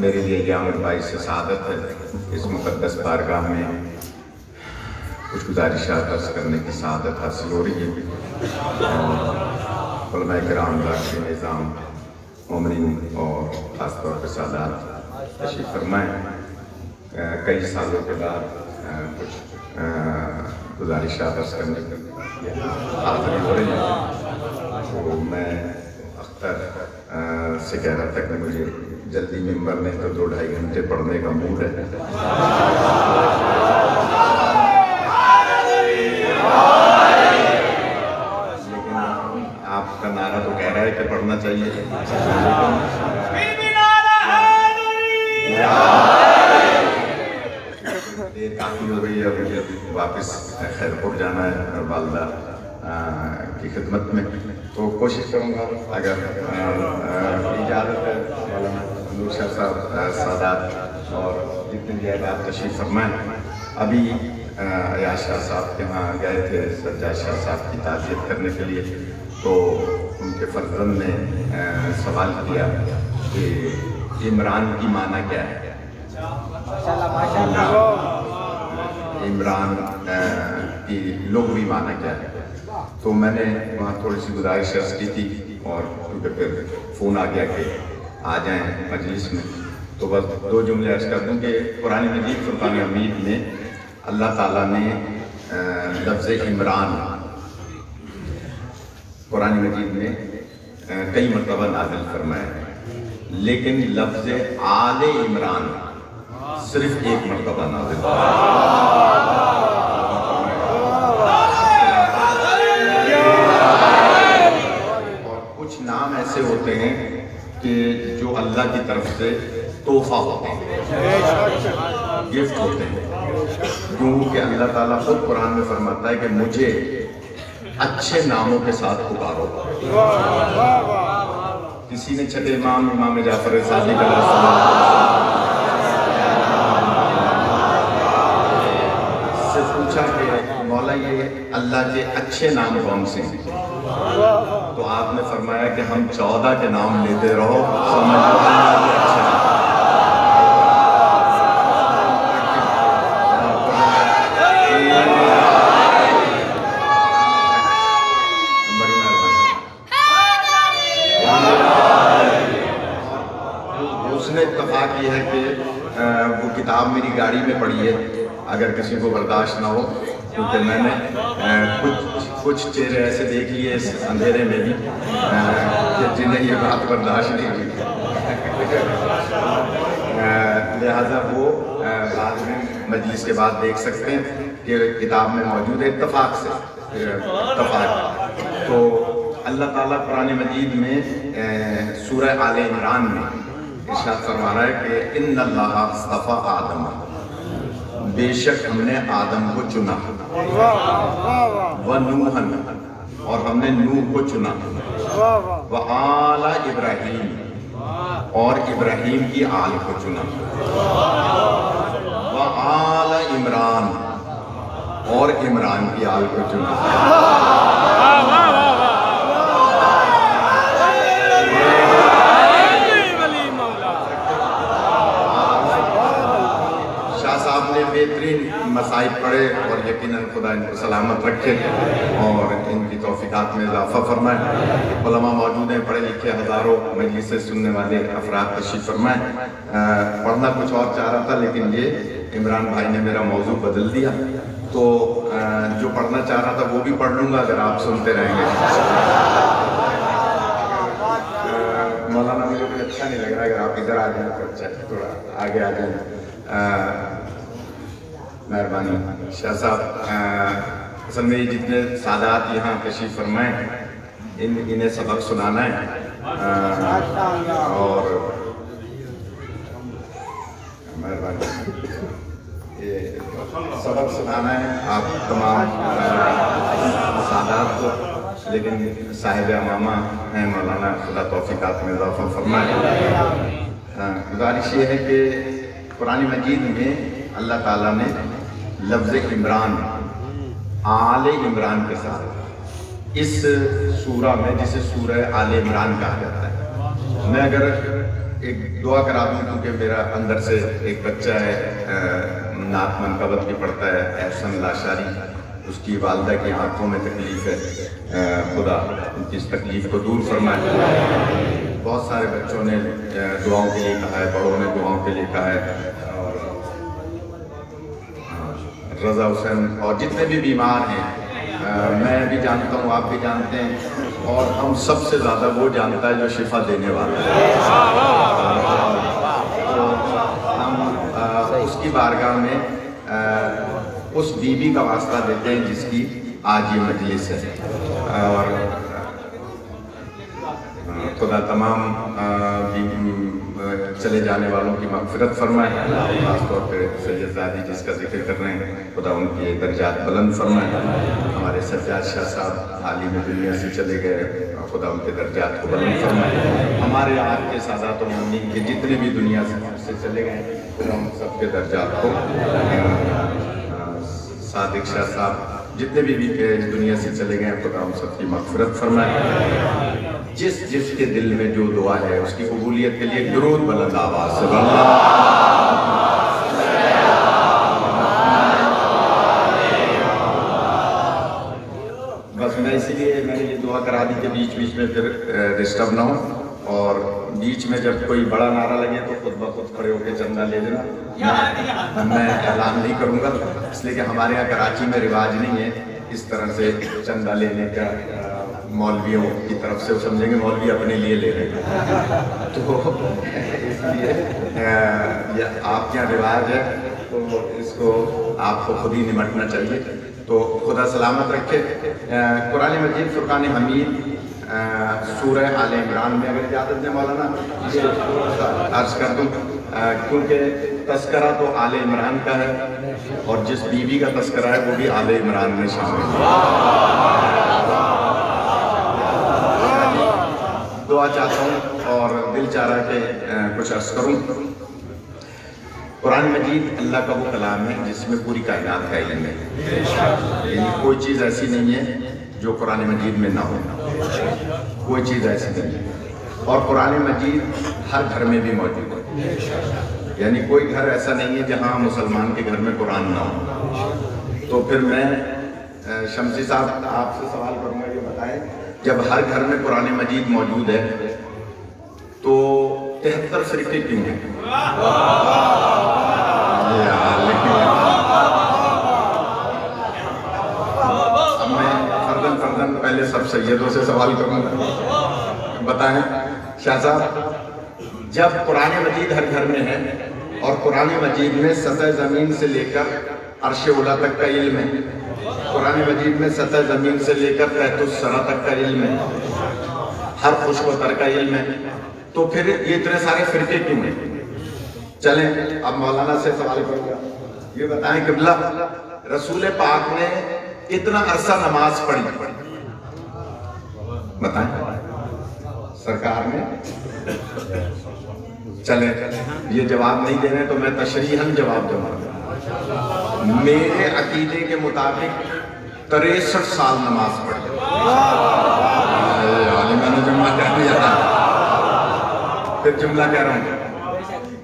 मेरे लिए क़यामत बाई से सादत है इस मुक़द्दस बारगाह में कुछ गुज़ारिशात अर्ज़ करने की सादत हासिल हो रही है। उलमाए किराम दाखिल निज़ाम मोमिनीन और ख़ास तौर पर सादात तशरीफ़ फरमाएँ। कई सालों के बाद कुछ गुज़ारिशात अर्ज़ करने की हाज़िरी हो रही है। तो मैं अख्तर से कह रहा था कि मुझे जल्दी मिंबर में तो 2-2.5 घंटे पढ़ने का मूड है। लेकिन आपका नारा तो कह रहा है कि पढ़ना चाहिए। देर काफ़ी हो गई है, अभी वापस खैरपुर जाना है वालदा की खिदमत में, तो कोशिश करूँगा अगर इजाज़त है नूर शाह साहब सादात और जितने भी आप तशरीफ़ फरमाएँ। अभी अयाज शाह साहब के यहाँ गए थे सज्जाद शाह साहब की ताज़ियत करने के लिए, तो उनके फर्जंद ने सवाल किया कि इमरान की माना क्या है। इमरान की लुग़वी माना क्या है। तो मैंने वहाँ थोड़ी सी गुजारिश अर्ज़ की थी और उनके फिर फ़ोन आ गया कि आ जाएं मजलिस में। तो बस 2 जुमले अर्ज़ कर दूँ कि कुरान मजीद फुरक़ान हमीद में अल्लाह ताला ने लफ्ज़ इमरान कुरान मजीद में कई मरतबा नाज़िल फरमाया, लेकिन लफ्ज़ आले इमरान सिर्फ 1 मरतबा नाज़िल और कुछ नाम ऐसे होते हैं कि जो अल्लाह की तरफ से तोहफा होते हैं, गिफ्ट होते हैं। क्योंकि अल्लाह ताला खुद कुरान में फरमाता है कि मुझे अच्छे नामों के साथ पुकारो। किसी ने छठे इमाम जाफर सादिक से पूछा कि मौला ये अल्लाह के अच्छे नाम कौन से हैं, तो आपने फरमाया कि हम 14 के नाम लेते रहो, समझ लो अल्लाह के अच्छे नाम। उसने इत्तफाक किया है कि वो किताब मेरी गाड़ी में पड़ी है, अगर किसी को बर्दाश्त ना हो, क्योंकि मैंने कुछ चेहरे ऐसे देख लिए इस अंधेरे में भी जिन्हें ये बात बर्दाश्त नहीं हुई। लिहाजा वो बाद में मजलिस के बाद देख सकते हैं कि किताब में मौजूद है। इत्तफाक से तो अल्लाह ताला कुरान मजीद में सूरह आले इमरान में इरशाद फरमा रहा है कि इन्नल्लाह अस्तफ़ा आदम, बेशक हमने आदम को चुना, व नूहन, और हमने नूह को चुना, व आला इब्राहीम, और इब्राहीम की आल को चुना, व आला इमरान, और इमरान की आल को चुना। शाह साहब ने बेहतरीन मसाइब पढ़े और यकीनन खुदा इनको सलामत रखे और इनकी तौफीकात में इजाफा फरमाए। उलमा मौजूद हैं, पढ़े लिखे हज़ारों मजलिस से सुनने वाले अफराद तशरीफ फरमाए। पढ़ना कुछ और चाह रहा था लेकिन ये इमरान भाई ने मेरा मौजू बदल दिया, तो जो पढ़ना चाह रहा था वो भी पढ़ लूँगा अगर आप सुनते रहेंगे। मौलाना मुझे कुछ अच्छा नहीं लग रहा, अगर आप इधर आ जाए तो अच्छा, थोड़ा आगे आ जाए, मेहरबानी। शाह साहब असल में जितने सादात यहाँ तशरीफ फरमाए इन्हें सबक सुनाना है और मेहरबानी ये सबक सुनाना है आप तमाम सादात को, लेकिन साहिब अमामा हैं मौलाना, खुदा तौफीकात में इजाफा फरमाए। गुजारिश ये है कि कुरान मजीद में अल्लाह ताला ने लफ्ज़ इमरान, आले इमरान के साथ इस सूरा में, जिसे सूरह आले इमरान कहा जाता है, मैं अगर एक दुआ करा दूँ क्योंकि मेरा अंदर से एक बच्चा है नात मनकबत भी पढ़ता है, एहसन लाशारी, उसकी वालदा की आंखों में तकलीफ है, खुदा उनकी इस तकलीफ को दूर फरमाए। बहुत सारे बच्चों ने दुआओं के लिए कहा है, बड़ों ने दुआओं के लिए कहा है, रज़ा हुसैन और जितने भी बीमार हैं, मैं भी जानता हूँ, आप भी जानते हैं, और हम सबसे ज़्यादा वो जानता है जो शिफा देने वाला है। तो हम उसकी बारगाह में उस बीबी का वास्ता देते हैं जिसकी आज ये मजलिस है, और खुदा तमाम चले जाने वालों की मग़फ़िरत फरमाए, खासतौर पर सैयदज़ादी जिसका जिक्र कर रहे हैं, खुदा उनके दर्जात बुलंद फरमाए। हमारे सज्जाद शाह साहब हाल ही में दुनिया से चले गए, खुदा उनके दर्जात को बुलंद फरमाए। हमारे आपके सादात और मुमीन के जितने भी दुनिया से चले गए, खुदा उन सबके दर्जात को, सादिक शाह साहब जितने भी इस दुनिया से चले गए, खुदा उन सबकी मग़फ़िरत फरमाए। जिसके दिल में जो दुआ है उसकी कबूलियत के लिए दुरूद बुलंद आवाज़ से बस मैं इसीलिए मैंने ये दुआ करा दी कि बीच बीच में फिर डिस्टर्ब ना हो, और बीच में जब कोई बड़ा नारा लगे तो खुद ब खुद खड़े होकर चंदा ले लेना। मैं ऐलान नहीं करूँगा इसलिए कि हमारे यहाँ कराची में रिवाज नहीं है इस तरह से चंदा लेने का। मौलवियों की तरफ से वो समझेंगे मौलवी अपने लिए ले रहे हैं, तो इसलिए ये आपके यहाँ रिवाज है, तो इसको आपको खुद ही निमटना चाहिए। तो खुदा सलामत रखे। कुरान मजीद फुरकान हमीद सूरह आले इमरान में, अगर इजाज़त दें मौलाना ये अर्ज कर दूँ, क्योंकि तस्करा तो आले इमरान का है और जिस बीवी का तस्करा है वो भी आले इमरान में शामिल है। दुआ चाहता हूँ और दिल चाह रहा है कि कुछ अर्ज करूँ। कुरान मजीद अल्लाह का वो कलाम है जिसमें पूरी कायनात का इल्म है, यानी कोई चीज़ ऐसी नहीं है जो कुरान मजीद में ना हो, कोई चीज़ ऐसी नहीं है। और कुरान मजीद हर घर में भी मौजूद है, यानी कोई घर ऐसा नहीं है जहाँ मुसलमान के घर में कुरान ना हो। तो फिर मैं शमसी साहब आपसे सवाल करूँगा, ये बताएं, जब हर घर में कुरान मजीद मौजूद है तो 73 फ़िरके क्यों हैं? अब मैं फर्दन पहले सब सैयदों से सवाल करूँगा, बताएं शाह साहब, जब कुरान मजीद हर घर में है और कुरान मजीद में सतह ज़मीन से लेकर अर्श उला तक का इल्म है। कुरान मजीद में सतह ज़मीन से लेकर तहतुस सरा तक का इल्म है, हर खुश व तर का इल्म है। तो फिर ये इतने सारे फिरके क्यों हैं? चलें अब मौलाना से सवाल करूंगा, ये बताएं किबला रसूल पाक ने कितना अरसा नमाज पढ़ी? बताएं सरकार ने। चले ये जवाब नहीं दे रहे तो मैं तशरीहन जवाब दूंगा। मेरे अकीदे के मुताबिक 63 साल नमाज पढ़ी। मैंने जुमला कह दिया था, फिर जुमला कह रहा हूं।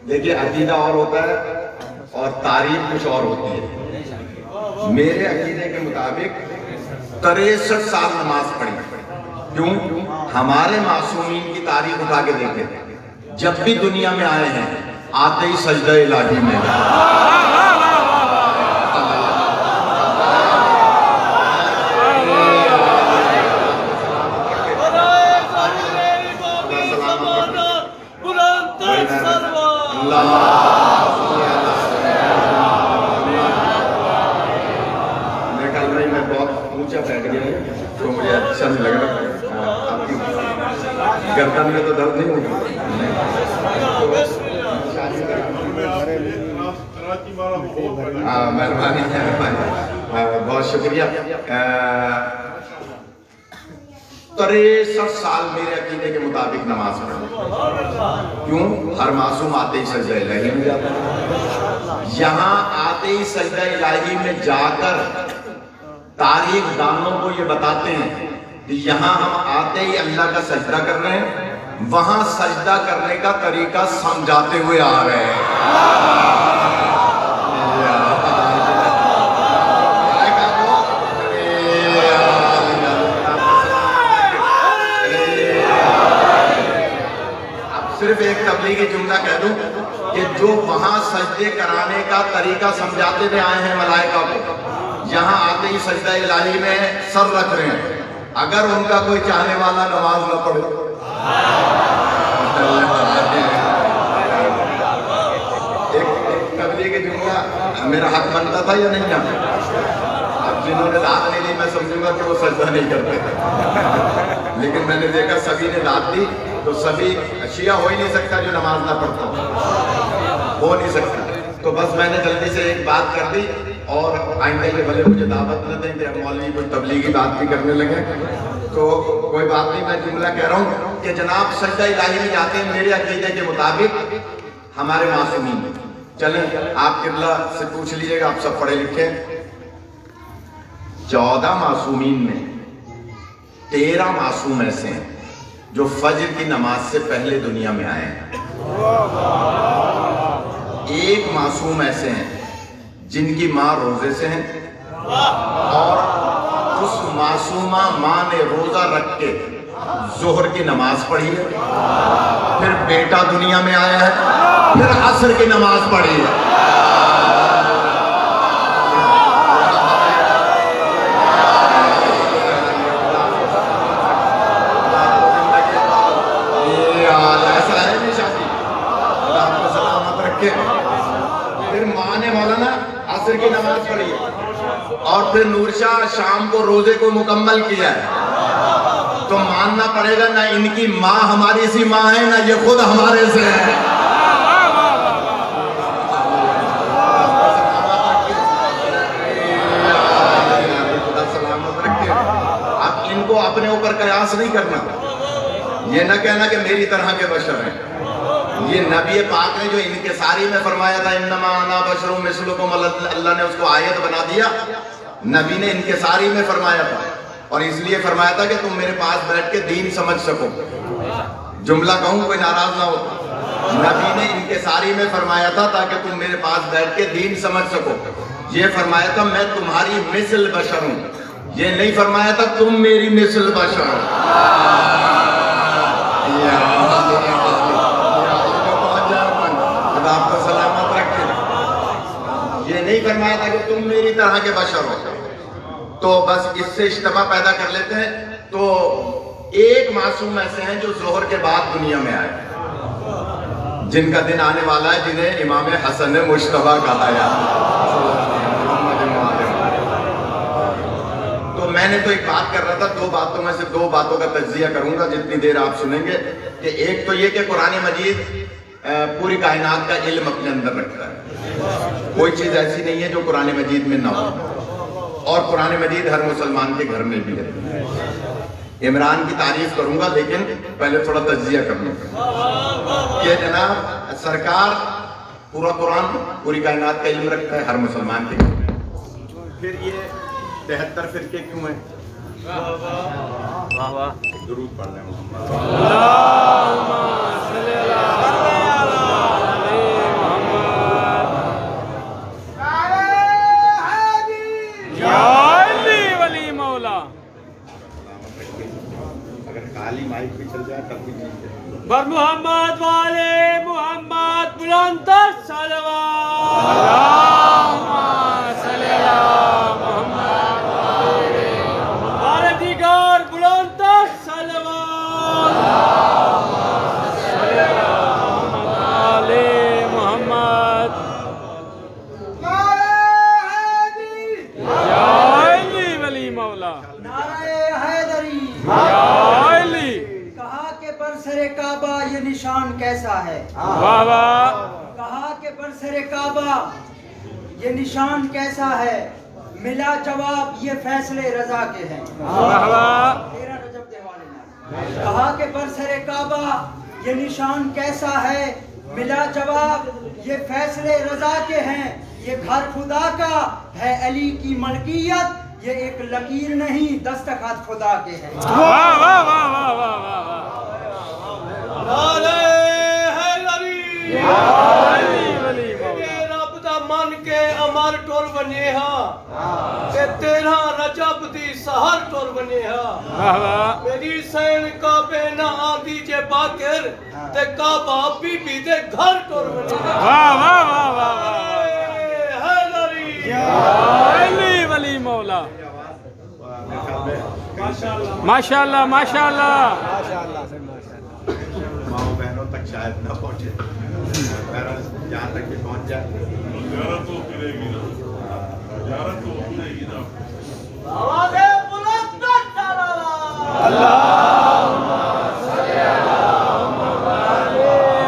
देखिए अकीदा और होता है और तारीख कुछ और होती है। मेरे अकीदे के मुताबिक 63 साल नमाज पढ़ी। क्यों? हमारे मासूमीन की तारीख उठा के देखे, जब भी दुनिया में आए हैं आते ही सजदा इलाही में। मैं बहुत ऊंचा बैठ गया तो मुझे अच्छा नहीं लग रहा। आपकी गर्दन में तो दर्द नहीं होगा? मेहरबानी बहुत शुक्रिया। 63 साल मेरे अकीदे के मुताबिक नमाज पढ़ी। क्यों? हर मासूम आते ही सजदा इलाही में जाता है। यहाँ आते ही सजदा इलाही में जाकर तारीख दानों को ये बताते हैं कि यहाँ हम आते ही अल्लाह का सजदा कर रहे हैं, वहां सजदा करने का तरीका समझाते हुए आ रहे हैं। सिर्फ एक तबलीगी जुमला कह दूं कि जो वहां सजदे कराने का तरीका समझाते हुए आए हैं मलाइका को, यहाँ आते ही सजदा इलाही में सर रख रहे हैं। अगर उनका कोई चाहने वाला नमाज न पढ़े, एक तबलीगी जुमला मेरा हक बनता था या नहीं? अब जिन्होंने दाद नहीं ली मैं समझूंगा कि वो सजदा नहीं करते, लेकिन मैंने देखा सभी ने दाद दी तो सभी शिया हो ही नहीं सकता जो नमाज ना पढ़ता हो नहीं सकता। तो बस मैंने जल्दी से एक बात कर दी और आइंदा के भले मुझे दावत न दें कि मौलवी कोई तबलीगी बात भी करने लगे तो कोई बात नहीं। मैं जुमला कह रहा हूँ कि जनाब सजदा इलाही में जाते हैं मेरे अकीदे के मुताबिक हमारे मासूमीन। चलें आप किबला से पूछ लीजिएगा, आप सब पढ़े लिखे। 14 मासूमीन में 13 मासूम ऐसे हैं जो फजर की नमाज से पहले दुनिया में आए हैं। एक मासूम ऐसे हैं जिनकी माँ रोजे से है और उस मासूमा माँ ने रोजा रख के जोहर की नमाज पढ़ी है, फिर बेटा दुनिया में आया है, फिर असर की नमाज पढ़ी है। ऐसा है नहीं शादी, आपको सलामत रखे। फिर माँ ने मौलाना असर की नमाज पढ़ी है और फिर नूरशाह शाम को रोजे को मुकम्मल किया है। तो मानना पड़ेगा ना इनकी माँ हमारी सी माँ है, ना ये खुद हमारे से है। सलामत रखे। अब इनको अपने ऊपर कयास नहीं करना, ये न कहना कि मेरी तरह के बशर हैं। ये नबी पाक ने जो इनकिसारी में फरमाया था इन्नमा अना बशरुम मिस्लुकुम, अल्लाह ने उसको आयत बना दिया। नबी ने इनकिसारी में फरमाया था और इसलिए फरमाया था कि तुम मेरे पास बैठ के दीन समझ सको। जुमला कहूं कोई नाराज ना हो। नबी ने इनकिसारी में फरमाया था ताकि तुम मेरे पास बैठ के दीन समझ सको। ये फरमाया था मैं तुम्हारी मिसल बशर हूं, ये नहीं फरमाया था तुम मेरी मिसल बशर हो। आपको सलामत रखे। ये नहीं फरमाया था कि तुम मेरी तरह के बशर हो। तो बस इससे इज्तिमा पैदा कर लेते हैं। तो एक मासूम ऐसे हैं जो जोहर के बाद दुनिया में आए, जिनका दिन आने वाला है, जिन्हें इमाम हसन मुश्तबा कहा जाता। तो मैंने तो एक बात कर रहा था, दो बातों में से दो बातों का तज्जिया करूंगा जितनी देर आप सुनेंगे। कि एक तो ये कि कुरान मजीद पूरी कायनात का इल्म अपने अंदर रखता है। कोई चीज ऐसी नहीं है जो कुरान मजीद में ना हो, और कुरान मजीद हर मुसलमान के घर में भी है। इमरान की तारीफ करूंगा, लेकिन पहले थोड़ा तज्जिया करूंगा कि जनाब सरकार पूरा कुरान पूरी कायनात का इल्म रखता है हर मुसलमान के घर में। फिर ये 73 फिरके क्यों हैं? वाह वाह, दुरूद पढ़ रहे खाली माइक भी चल जाए तब भी ठीक है। बर मोहम्मद वाले मोहम्मद बुलंद सलवात वाले दीगर बुलंद सलवात वाले मोहम्मद वली मौला बरसरे काबा ये निशान कैसा है? वाह वाह। कहा कि बरसरे काबा ये निशान कैसा है? मिला जवाब ये फैसले रजा के हैं। वाह वाह। 13 रजब देवाले ने कहा कि बरसरे काबा ये निशान कैसा है? मिला जवाब ये फैसले रजा के हैं। ये घर खुदा का है, अली की मलकियत, ये एक लकीर नहीं दस्तखत खुदा के हैं। वाह वाह वाह वाह वाह वाह। रब दा मन के अमर टोल बने ते 13 रजब दी सहर टोल बने मेरी सैन काबे ना आंदी जे बाकर ते काबा बीबी दे घर टोल बने। वाह वाह वाह वाह अली वली मौला। माशाल्लाह माशाल्लाह। माओ बहनों तक शायद न पहुंचे, जहाँ तक भी पहुंच जाए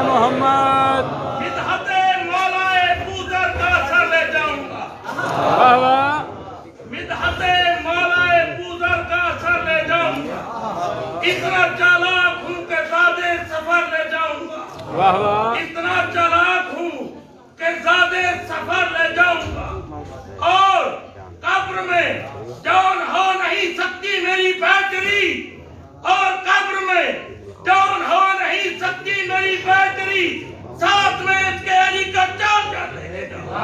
मोहम्मद मिदहते मौलाए पूदर का सर ले जाऊंगा। वाह वाह। मिदहते मौलाए पूदर का सर ले जाऊंगा। इतना चालाक हूँ के ज़ादे सफर ले जाऊंगा। वाह वाह। इतना चालाक हूँ के ज़ादे सफर ले जाऊंगा। और कब्र में जौन हो नहीं सकती मेरी बैटरी, और कब्र में जौन हो नहीं सकती मेरी बैटरी, साथ में इसके अली का चार्जर ले जाऊंगा।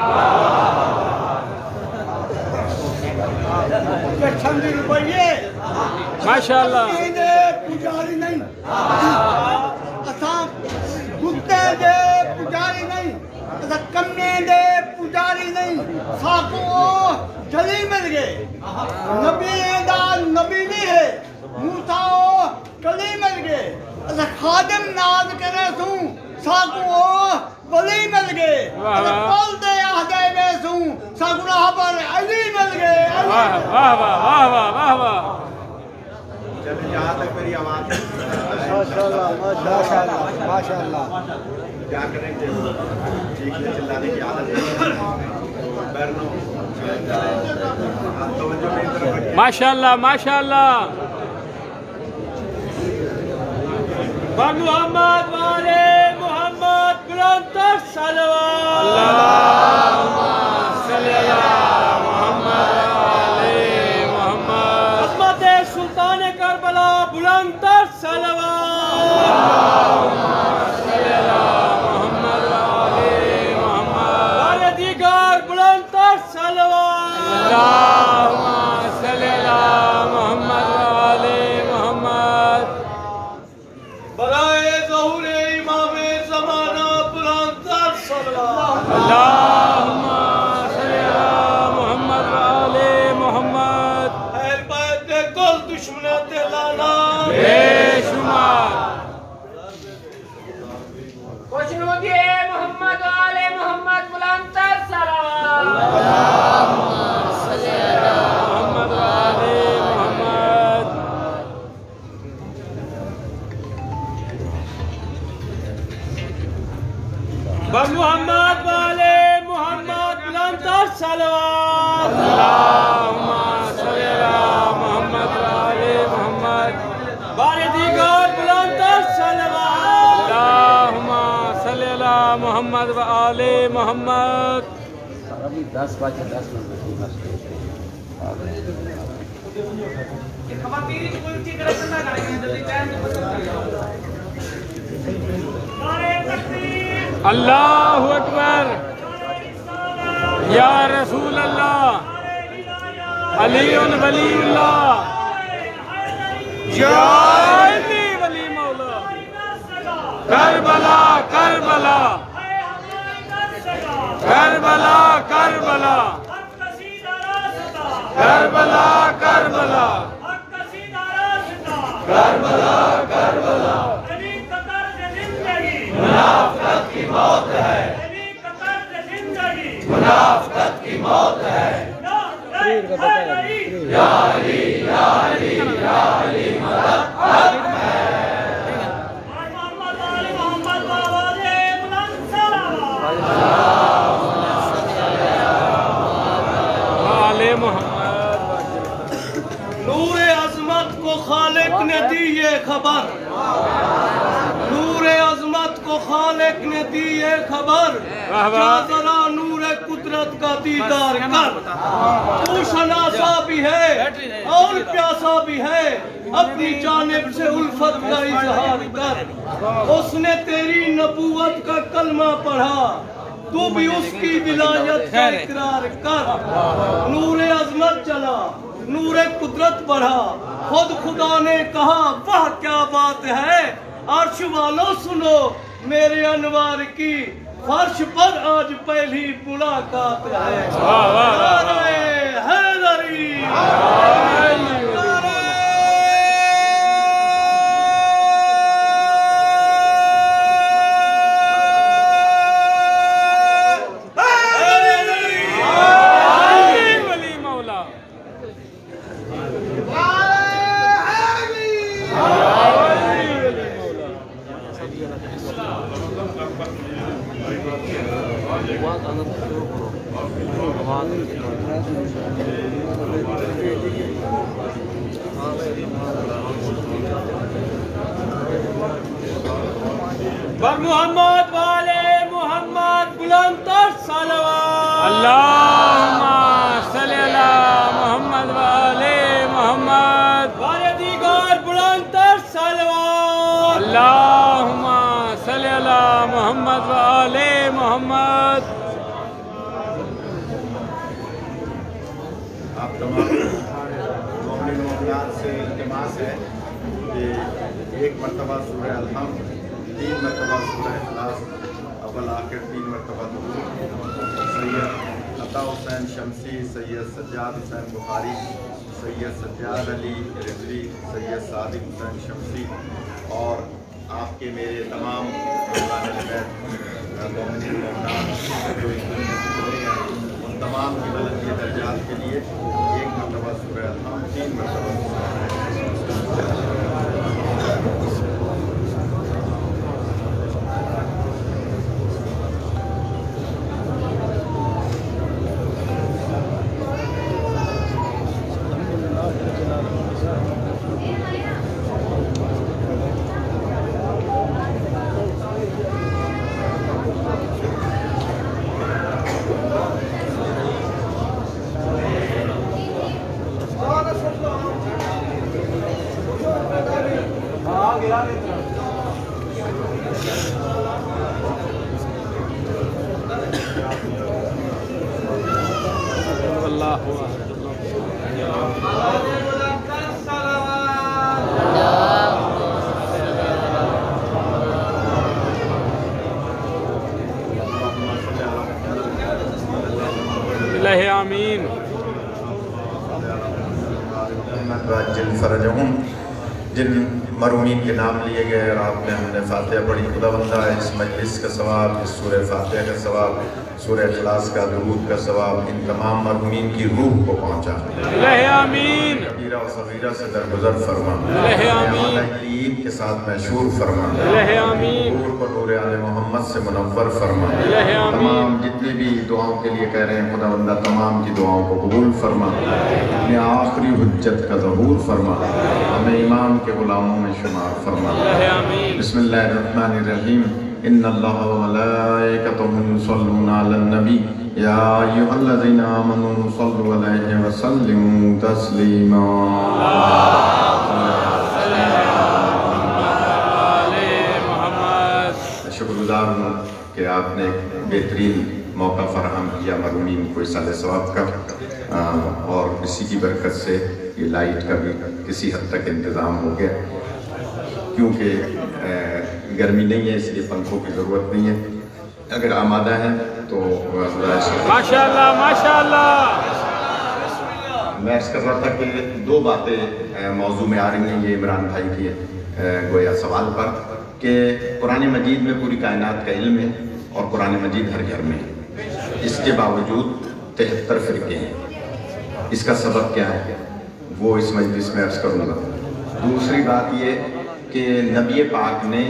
रुपये माशाल्लाह। पुजारी नहीं, कुत्ते दे पुजारी नहीं, कन्ने दे पुजारी नहीं, साकू जली मिल गए। नबी दा नबी नहीं है, मूसा कली मिल गए। खादिम नाज करे तू साकू वली मिल गए। पल दे आदे में तू साकू पर अली मिल गए। वाह वाह वाह वाह वाह वाह। चलिए यहाँ तक मेरी आवाज माशाल्लाह माशाल्लाह माशाल्लाह। क्या करेंगे, चीखने चिल्लाने की आदत है। माशाल्लाह माशाल्लाह। बर मोहम्मद वाले मोहम्मद बुलंद सलवात। अल्लाहुम्मा सल्ली अला मोहम्मद वाले मोहम्मद। अज़मत सुल्तान करबला बुलंद सलवात। अल्लाहुम्मा सल्ली अला मोहम्मद वाले मोहम्मद। वाले दीगर बुलंद सलवात। अल्लाहुम्मा सल्ली अला मोहम्मद वाले मोहम्मद। बराए ज़हूरे इमामे ज़माना बुलंद सलवात। अल्लाहुम्मा सल्ली अला मोहम्मद वाले मोहम्मद। अहल बैत दे कुल दुश्मने ते लाना बेशुमार। क्वेश्चन हो गया। मोहम्मद व आले मोहम्मद। अभी 10 बजे 10 मिनट अल्लाहु अकबर। या रसूल अल्लाह। अलीउन वलीउल्लाह। या अली वली मौला। करबला करबला करबला करबला करबला करबला करबला करबला। मुनाफिकत की मौत है, मुनाफिकत की मौत है। या अली या अली या अली मदद हक है। नूरे अजमत को खालिक ने दी ये खबर, नूरे अजमत को खालिक ने दी ये खबर। जा जरा नूरे कुदरत का दीदार कर। तू शनासा भी है और प्यासा भी है, अपनी जानिब से उल्फत का इजहार कर। उसने तेरी नबूवत का कलमा पढ़ा, तू भी उसकी विलायत का इकरार कर। नूरे अजमत चला, नूरे कुदरत बढ़ा, खुद खुदा ने कहा वाह क्या बात है। अर्श वालों सुनो मेरे अनवार की, फर्श पर आज पहली मुलाकात है। नारे हैदरी, मोहम्मद वाले मोहम्मद बुलंद तर सलवात। अल्लाहुम्मा सल्ली अला मोहम्मद वाले मोहम्मद। वाले दीगार बुलंद तर सलवात। अल्लाहुम्मा सल्ली अला मोहम्मद वाले मोहम्मद। आप तमाम मोमिन मोमिनात से इल्तिमास है कि एक मरतबा सूरह अल-हम्द, 3 मरतबा सूरह इखलास, अव्वल आखिर 3 मरतबा दुरूद। सैयद अता हुसैन शमसी, सैयद सज्जाद हुसैन बुखारी, सैयद सज्जाद अली रिजवी, सैयद सादिक हुसैन शमसी और आपके मेरे तमाम मोमिन मोमिनात जो इस दुनिया से चले हैं, उन तमाम की बुलंदी दर्जात के लिए एक मरतबा सूरह अल-हम्द, 3 मरतबा आमीन। जिन मरूमीन के नाम लिए गए और आपने हमने फातिहा पढ़ी, खुदावंदा इस मजलिस का सवाब, इस सूरह फातिहा का सवाब, सूरह इखलास का दुरूद का सवाब इन तमाम मरहूमीन की रूह को पहुँचा। आमीन। कबीरा और सगीरा से दरगुजर फरमा। आमीन। ईद के साथ महशूर फरमा। आमीन। नूर को नूरे आले मोहम्मद से मुनव्वर फरमा। तमाम जितने भी दुआओं के लिए कह रहे हैं खुदावंदा तमाम की दुआओं को कबूल फरमा। अपने आखिरी हुज्जत का ज़हूर फरमा। हमें ईमान के गुलामों में शुमार फरमा। बिस्मिल्लाहिर्रहमानिर्रहीम। इन्नल्लाह व मलाइकतहु युसल्लूना अलन नबी या अय्युहल्लज़ीना आमनू सल्लु अलैहि व सल्लिमू तस्लीमा। शुक्रगुजार हूँ कि आपने एक बेहतरीन मौका फराहम किया मरहूमीन को इसाले सवाब का, और इसी की बरकत से ये लाइट का भी किसी हद तक इंतज़ाम हो गया, क्योंकि गर्मी नहीं है इसलिए पंखों की ज़रूरत नहीं है। अगर आमादा है तो माशाअल्लाह माशाअल्लाह। मैं अर्ज़ कर रहा था कि दो बातें मौजू में आ रही हैं, ये इमरान भाई के गोया सवाल पर, कि कुरान मजीद में पूरी कायनात का इल्म है और कुरान मजीद हर घर में है, इसके बावजूद 73 फ़िरके हैं। इसका सबब क्या है वो इस मजलिस में अर्ज़ करूँगा। दूसरी बात ये कि नबी पाक ने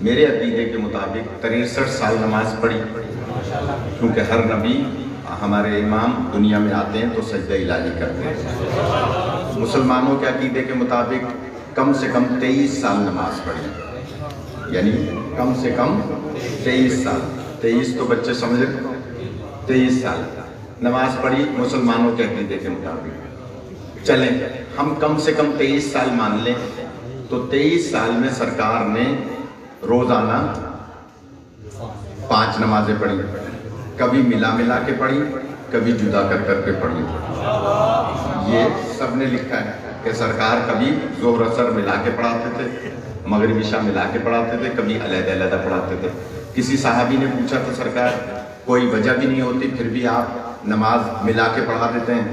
मेरे अकीदे के मुताबिक 63 साल नमाज पढ़ी, क्योंकि हर नबी हमारे इमाम दुनिया में आते हैं तो सजदा इलाही करते हैं। मुसलमानों के अकीदे के मुताबिक कम से कम 23 साल नमाज पढ़ी, यानी कम से कम 23 साल, 23 तो बच्चे समझ, 23 साल नमाज पढ़ी मुसलमानों के अकीदे के मुताबिक। चलें हम कम से कम 23 साल मान लें, तो 23 साल में सरकार ने रोज़ाना 5 नमाजें पढ़ी, कभी मिला मिला के पढ़ी, कभी जुदा कर कर के पढ़ी। ये सब ने लिखा है कि सरकार कभी ज़ोहर असर मिला के पढ़ाते थे, मगरिब इशा मिला के पढ़ाते थे, कभी अलग-अलग पढ़ाते थे। किसी साहबी ने पूछा तो सरकार कोई वजह भी नहीं होती फिर भी आप नमाज मिला के पढ़ा देते हैं,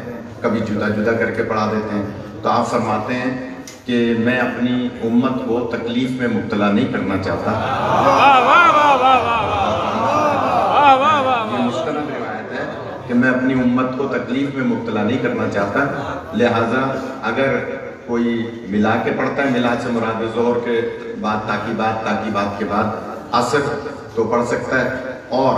कभी जुदा जुदा करके पढ़ा देते हैं। तो आप फरमाते हैं कि मैं अपनी उम्मत को तकलीफ में मुब्तला नहीं करना चाहता। ये मुस्तनद रिवायत है कि मैं अपनी उम्मत को तकलीफ में मुब्तला नहीं करना चाहता, लिहाजा अगर कोई मिला के पढ़ता है, मिला से मुराद ज़ोहर के बाद ताकी बात के बाद असर तो पढ़ सकता है। और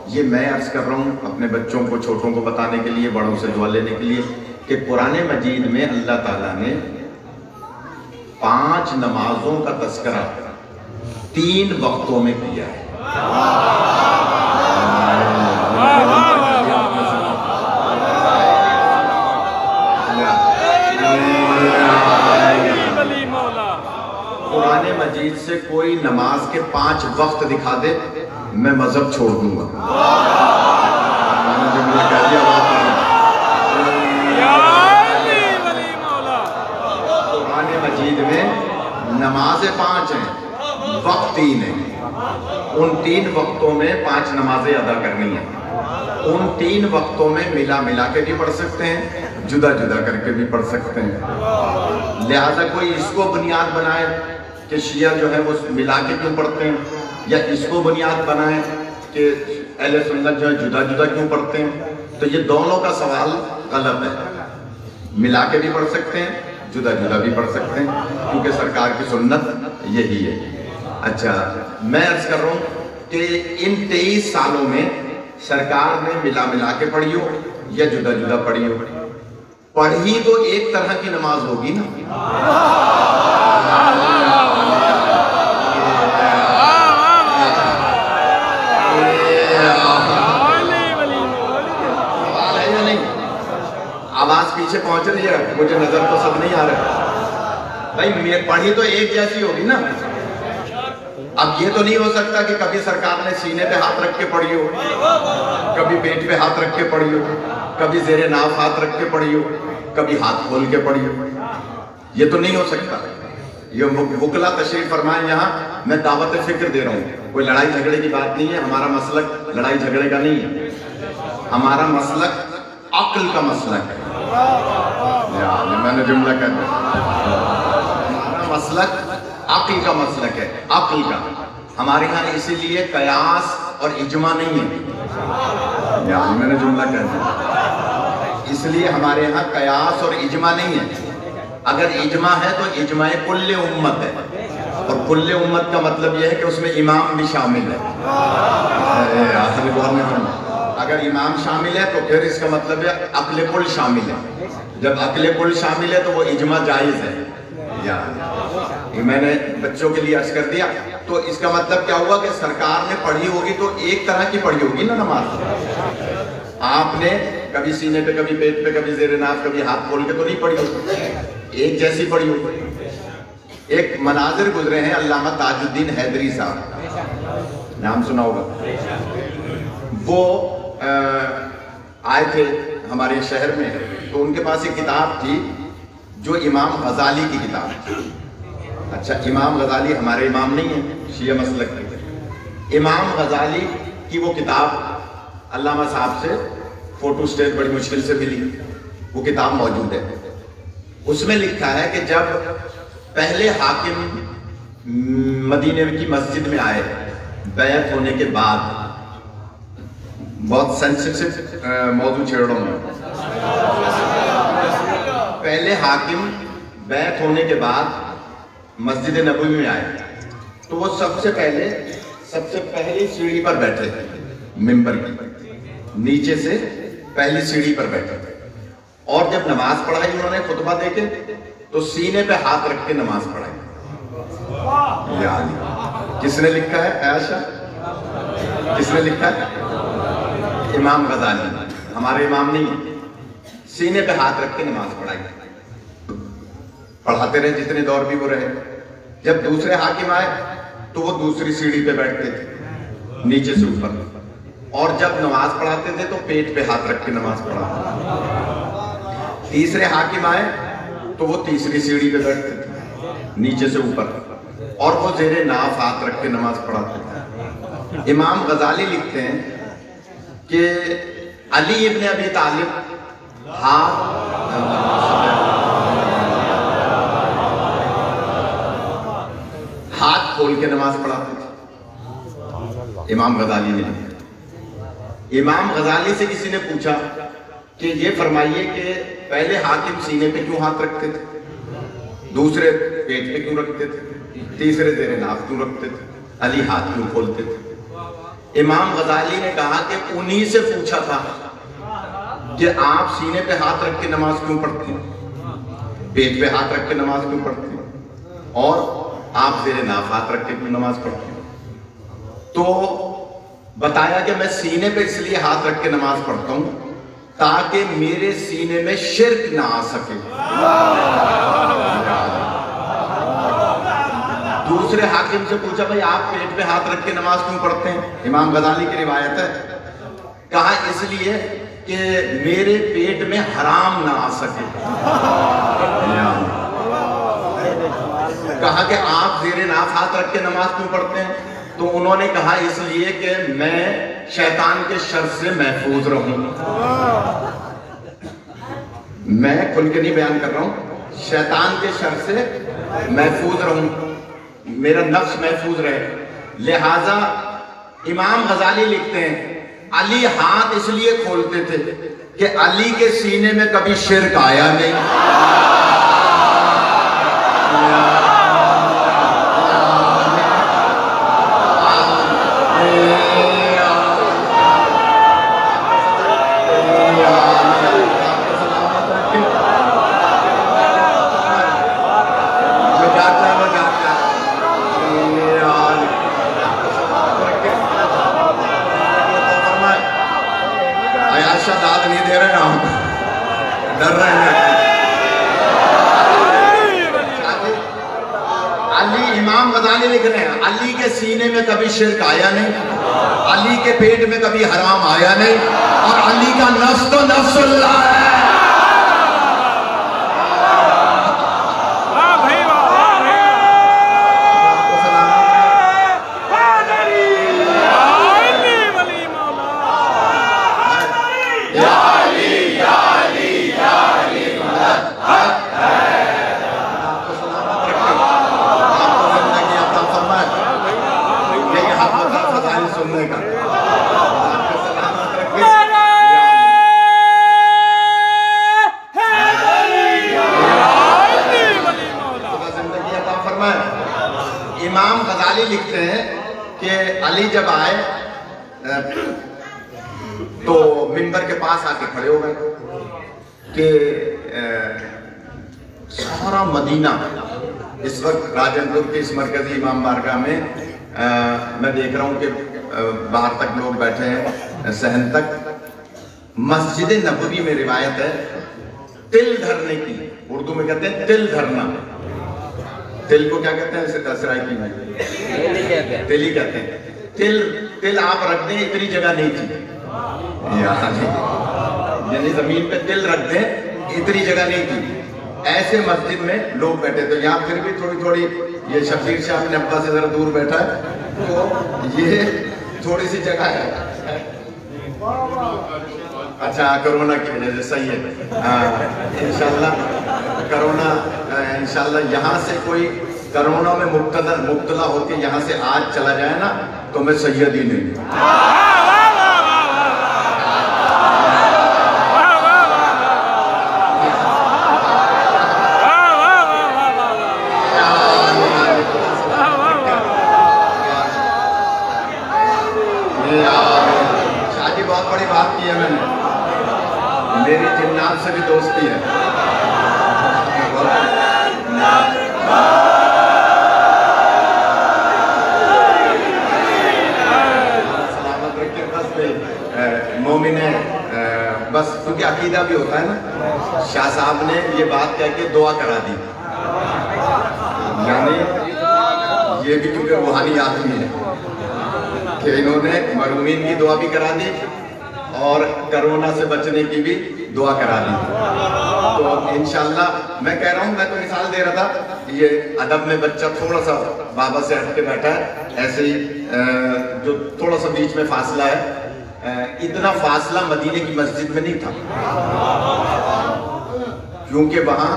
ये मैं अर्ज़ कर रहा हूँ अपने बच्चों को, छोटों को बताने के लिए, बड़ों से दुआ लेने के लिए, कि कुरान मजीद में अल्लाह ताला ने 5 नमाजों का तस्करा 3 वक्तों में किया है। कुरान मजीद से कोई नमाज के 5 वक्त दिखा दे, मैं मजहब छोड़ दूंगा। कुरान मजीद में नमाजें 5 हैं, वक्त 3 हैं। उन 3 वक्तों में 5 नमाजें अदा करनी है। उन 3 वक्तों में मिला मिला के भी पढ़ सकते हैं, जुदा जुदा करके भी पढ़ सकते हैं। लिहाजा कोई इसको बुनियाद बनाए कि शिया जो है वो मिला के क्यों पढ़ते हैं, या इसको बुनियाद बनाए कि अहले सुन्नत जो है जुदा जुदा क्यों पढ़ते हैं, तो ये दोनों का सवाल गलत है। मिला के भी पढ़ सकते हैं, जुदा जुदा भी पढ़ सकते हैं, क्योंकि सरकार की सुन्नत यही है। अच्छा, मैं अर्ज कर रहा हूँ कि इन 23 सालों में सरकार ने मिला मिला के पढ़ी हो या जुदा जुदा पढ़ी हो, पढ़ी तो एक तरह की नमाज होगी ना। आवाज पीछे पहुंच रही है, मुझे नजर तो सब नहीं आ रहा भाई। पढ़ी तो एक जैसी होगी ना। अब ये तो नहीं हो सकता कि कभी सरकार ने सीने पे हाथ रख के पढ़ी हो, कभी पेट पे हाथ रख के पढ़ी हो, कभी जेरे नाफ हाथ रख के पढ़ी हो, कभी हाथ खोल के पढ़ी हो। ये तो नहीं हो सकता। ये वकला तशरीफ फरमाए यहाँ, मैं दावत फिक्र दे रहा हूँ। कोई लड़ाई झगड़े की बात नहीं है, हमारा मसलक लड़ाई झगड़े का नहीं है, हमारा मसलक अक्ल का मसलक है। मैंने जुमला कर दिया, मसलक अक्ल का मसलक है, अक्ल का। हमारे यहाँ इसीलिए कयास और इजमा नहीं है। मैंने जुमला कर दिया, इसलिए हमारे यहाँ कयास और इजमा नहीं है। अगर इजमा है तो इजमा कुल्ले उम्मत है, और कुल्ले उम्मत का मतलब यह है कि उसमें इमाम भी शामिल है। अगर इमाम शामिल है तो फिर इसका मतलब है अक्ल कुल शामिल है। जब अक्ल कुल शामिल है तो वो इजमा जायज़ है। ये मैंने बच्चों के लिए अर्ज कर दिया। तो इसका मतलब क्या हुआ कि सरकार ने पढ़ी होगी तो एक तरह की पढ़ी होगी ना नमाज। आपने कभी सीने पे, कभी पेट पे, कभी ज़ेरे नाज़, कभी हाथ खोल के तो नहीं पढ़ी होगी, एक जैसी पढ़ी होगी। एक मनाजिर गुजरे हैं, अल्लामा ताजुद्दीन हैदरी साहब, नाम सुना होगा। वो आए थे हमारे शहर में, तो उनके पास एक किताब थी जो इमाम गजाली की किताब थी। अच्छा, इमाम गजाली हमारे इमाम नहीं है, शिया मसलक के। इमाम गजाली की वो किताब अल्लामा साहब से फोटो स्टेट बड़ी मुश्किल से मिली, वो किताब मौजूद है। उसमें लिखा है कि जब पहले हाकिम मदीने की मस्जिद में आए बैत होने के बाद, बहुत सेंसिटिव मौजू छेड़ो में, पहले हाकिम बैत होने के बाद मस्जिद नबवी में आए तो वो सबसे पहली सीढ़ी पर बैठे थे, मिंबर की नीचे से पहली सीढ़ी पर बैठे थे। और जब नमाज पढ़ाई उन्होंने खुतबा देके तो सीने पे हाथ रख के नमाज पढ़ाई। याद किसने लिखा है? आयशा। किसने लिखा है? इमाम गजाली, हमारे इमाम नहीं है। सीने पे हाथ रख के नमाज पढ़ाई, पढ़ाते रहे जितने दौर भी वो रहे। जब दूसरे हाकिम आए तो वो दूसरी सीढ़ी पे बैठते थे नीचे से ऊपर, और जब नमाज पढ़ाते थे तो पेट पे हाथ रख के नमाज पढ़ाते। तीसरे हाकिम आए तो वो तीसरी सीढ़ी पे बैठते थे नीचे से ऊपर, और वो ज़ेरे नाफ हाथ रख के नमाज पढ़ाते थे। इमाम गजाली लिखते हैं कि अली इब्न अबी तालिब हाथ खोल के नमाज पढ़ाते थे। इमाम गजाली ने लिखा। इमाम गजाली से किसी ने पूछा कि ये फरमाइए कि पहले हाकिम सीने पे क्यों हाथ रखते थे, दूसरे पेट पे क्यों रखते थे, तीसरे ज़ेरे नाफ क्यों रखते थे, अली हाथ क्यों खोलते थे? इमाम गजाली ने कहा कि उन्हीं से पूछा था कि आप सीने पे हाथ रख के नमाज क्यों पढ़ते हैं, पेट पे हाथ रख के नमाज क्यों पढ़ते हैं, और आप ज़ेरे नाफ हाथ रख के क्यों नमाज पढ़ते हैं? तो बताया कि मैं सीने पे इसलिए हाथ रख के नमाज पढ़ता हूं ताकि मेरे सीने में शिर्क ना आ सके। दूसरे हाकिम से पूछा, भाई आप पेट पे हाथ रख के नमाज क्यों पढ़ते हैं? इमाम गजाली की रिवायत है, कहा इसलिए कि मेरे पेट में हराम ना आ सके। कहा कि आप ज़ेरे नाफ हाथ रख के नमाज क्यों पढ़ते हैं? तो उन्होंने कहा इसलिए कि मैं शैतान के शर से महफूज रहूं। मैं खुल के नहीं बयान कर रहा हूं, शैतान के शर से महफूज रहूं, मेरा नफ्स महफूज रहे। लिहाजा इमाम गजाली लिखते हैं अली हाथ इसलिए खोलते थे कि अली के सीने में कभी शिर्क आया नहीं। दाद नहीं दे रहे हम, डर रहे हैं। अली, इमाम गजाली लिख रहे हैं अली के सीने में कभी शिर्क आया नहीं, अली के पेट में कभी हराम आया नहीं, और अली का नफ्स तो नफ्सुल्लाह है। इमाम गजाली लिखते हैं कि अली जब आए तो मिंबर के पास आके खड़े हो गए कि सारा मदीना इस वक्त राजनपुर के इस मरकजी इमाम बारगाह में मैं देख रहा हूँ कि बाहर तक लोग बैठे हैं, सहन तक। मस्जिद नबवी में रिवायत है तिल धरने की, उर्दू में कहते हैं तिल धरना। तिल को क्या कहते हैं सराइकी में? तिल ही कहते हैं। तिल आप रख दें इतनी जगह नहीं थी, यानी जमीन पे तिल रख दें इतनी जगह नहीं थी। ऐसे मस्जिद में लोग बैठे, तो यहाँ फिर भी थोड़ी थोड़ी, ये शब्बीर शाह अपने अब्बा से जरा दूर बैठा है, तो ये थोड़ी सी जगह है। अच्छा, कोरोना की वजह से सही है। इंशाल्लाह कोरोना, इंशाल्लाह यहाँ से कोई कोरोना में मुब्तला होकर यहाँ से आज चला जाए ना, तो मैं सैयद ही नहीं। शादी बहुत बड़ी बात की है मैंने, मेरी जिन्नात से भी दोस्ती है। सलामत रखे बस मोमिन है, बस क्योंकि अकीदा भी होता है ना। शाह साहब ने ये बात कह के दुआ करा दी, यानी ये भी क्योंकि रूहानी आदमी है कि इन्होंने मरूमीन की दुआ भी करा दी और कोरोना से बचने की भी दुआ करा दी। तो इंशाल्लाह मैं कह रहा हूँ, मैं तो मिसाल दे रहा था, ये अदब में बच्चा थोड़ा सा बाबा से हट के बैठा है, ऐसे ही जो थोड़ा सा बीच में फासला है, इतना फासला मदीने की मस्जिद में नहीं था, क्योंकि वहां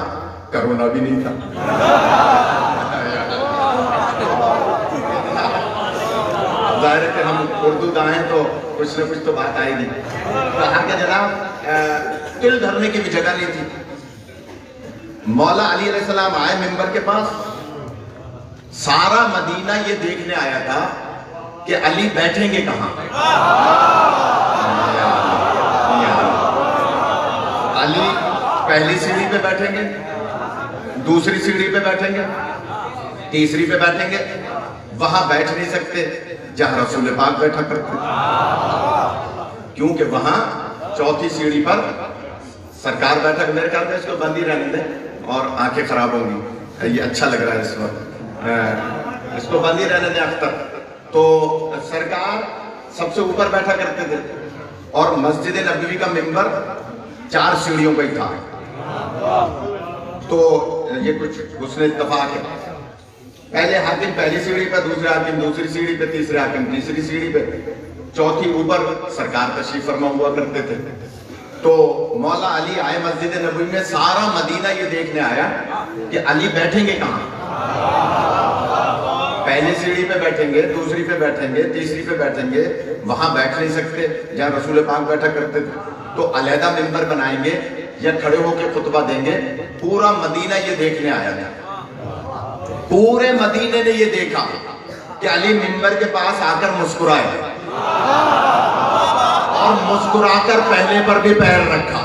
कोरोना भी नहीं था। जाहिर है कि हम उर्दू दाएं हैं तो कुछ न कुछ तो बात आएगी। कहा कि जनाब तिल धरने की भी जगह नहीं थी। मौला अली अलैहिस्सलाम आए मिंबर के पास, सारा मदीना ये देखने आया था कि अली बैठेंगे कहां। अली पहली सीढ़ी पे बैठेंगे, दूसरी सीढ़ी पे बैठेंगे, तीसरी पे बैठेंगे, वहां बैठ नहीं सकते जहां रसूल पाक बैठा करते, क्योंकि वहां चौथी सीढ़ी पर सरकार बैठा। मेरे ख्याल में इसको बंद ही रहने दें और आंखें खराब होंगी, ये अच्छा लग रहा है इस वक्त, इसको बंद ही रहने दें अब तक। तो सरकार सबसे ऊपर बैठा करते थे और मस्जिद नबवी का मिंबर 4 सीढ़ियों पर ही था। तो ये कुछ उसने इत्तफाक है, पहले हाकिम पहली सीढ़ी पे, दूसरे हाकिम दूसरी सीढ़ी पे, तीसरे हाकिम तीसरी सीढ़ी पे, चौथी ऊपर सरकार तशरीफ फरमा हुआ करते थे। तो मौला अली आए मस्जिद नबवी में, सारा मदीना ये देखने आया कि अली बैठेंगे कहां। पहली सीढ़ी पे बैठेंगे, दूसरी पे बैठेंगे, तीसरी पे बैठेंगे, वहां बैठ नहीं सकते जहां रसूल पाक बैठा करते थे। तो अलहदा मिंबर बनाएंगे या खड़े होकर खुतबा देंगे। पूरा मदीना ये देखने आया था, पूरे मदीने ने ये देखा कि अली मिंबर के पास आकर मुस्कुराए और मुस्कुराकर पहले पर भी पैर रखा।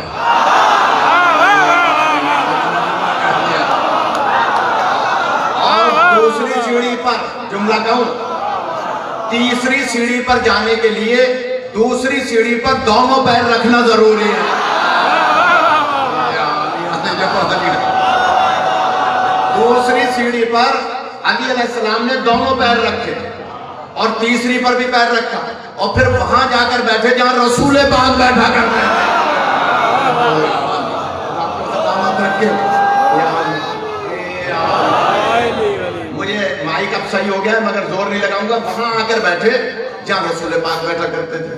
और दूसरी सीढ़ी पर, जुमला कहूं, तीसरी सीढ़ी पर जाने के लिए दूसरी सीढ़ी पर दोनों पैर रखना जरूरी है। दूसरी सीढ़ी पर अली अलैहिस्सलाम ने दोनों पैर रखे और तीसरी पर भी पैर रखा और फिर वहां जाकर बैठे जहां रसूल पाक बैठा करते हैं। मुझे माइक अब सही हो गया मगर जोर नहीं लगाऊंगा। वहां आकर बैठे जहां रसूल पाक बैठा करते थे।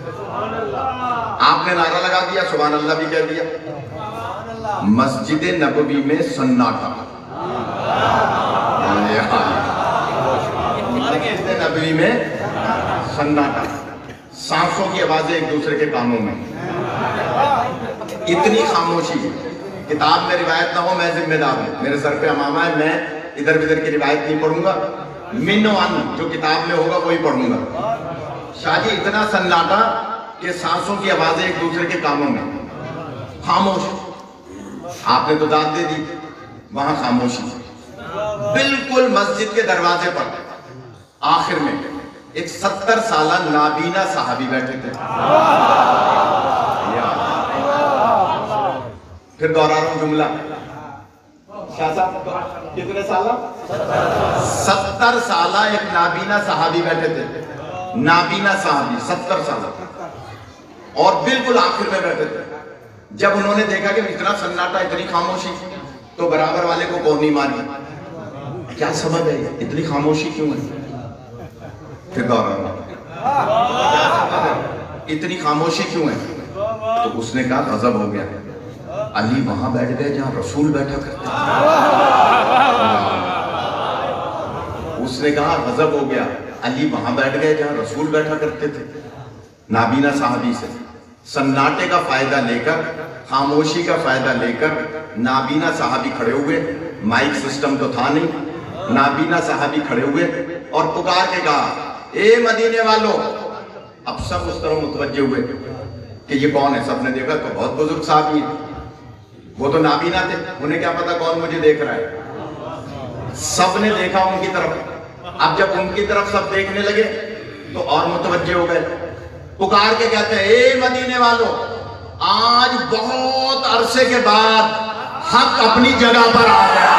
आपने नारा लगा दिया, सुभान अल्लाह भी कह दिया। मस्जिद नबवी में सन्नाटा, नबवी में सन्नाटा, सांसों की आवाजें एक दूसरे के कानों में, इतनी खामोशी। किताब में रिवायत ना हो, मैं जिम्मेदार हूं, मेरे सर पे अमामा है, मैं इधर उधर की रिवायत नहीं पढ़ूंगा, मिनो अन जो किताब में होगा वही पढ़ूंगा। शादी इतना सन्नाटा कि सांसों की आवाजें एक दूसरे के कानों में, खामोश। आपने तो दाद दे दी, वहां खामोशी। बिल्कुल मस्जिद के दरवाजे पर आखिर में एक 70 साल नाबीना साहबी बैठे थे। फिर दोहरा रहा हूं जुमला, शाह साहब कितने साल? 70 साल एक नाबीना साहबी बैठे थे। नाबीना साहबी 70 साल और बिल्कुल आखिर में बैठे थे। जब उन्होंने देखा कि इतना सन्नाटा, इतनी खामोशी, तो बराबर वाले को कोहनी मारी, क्या सबब है, इतनी खामोशी क्यों है? फिर दोहरा, इतनी खामोशी क्यों है? तो उसने कहा गजब हो गया, अली वहां बैठ गए जहां रसूल बैठा करते। उसने कहा गजब हो गया, अली वहां बैठ गए जहां रसूल बैठा करते थे। नाबीना साहबी से सन्नाटे का फायदा लेकर, खामोशी का फायदा लेकर नाबीना साहबी खड़े हुए, माइक सिस्टम तो था नहीं, नाबीना साहबी खड़े हुए और पुकार के कहा, ए मदीने वालों। अब सब उस तरह मुतवज्जे हुए कि ये कौन है। सबने देखा तो बहुत बुजुर्ग साहबी है, वो तो नाबीना थे, उन्हें क्या पता कौन मुझे देख रहा है। सबने देखा उनकी तरफ। अब जब उनकी तरफ सब देखने लगे तो और मुतवज्जे हो गए। पुकार के कहते हैं, ए मदीने वालों, आज बहुत अरसे के बाद हक अपनी जगह पर आ गया।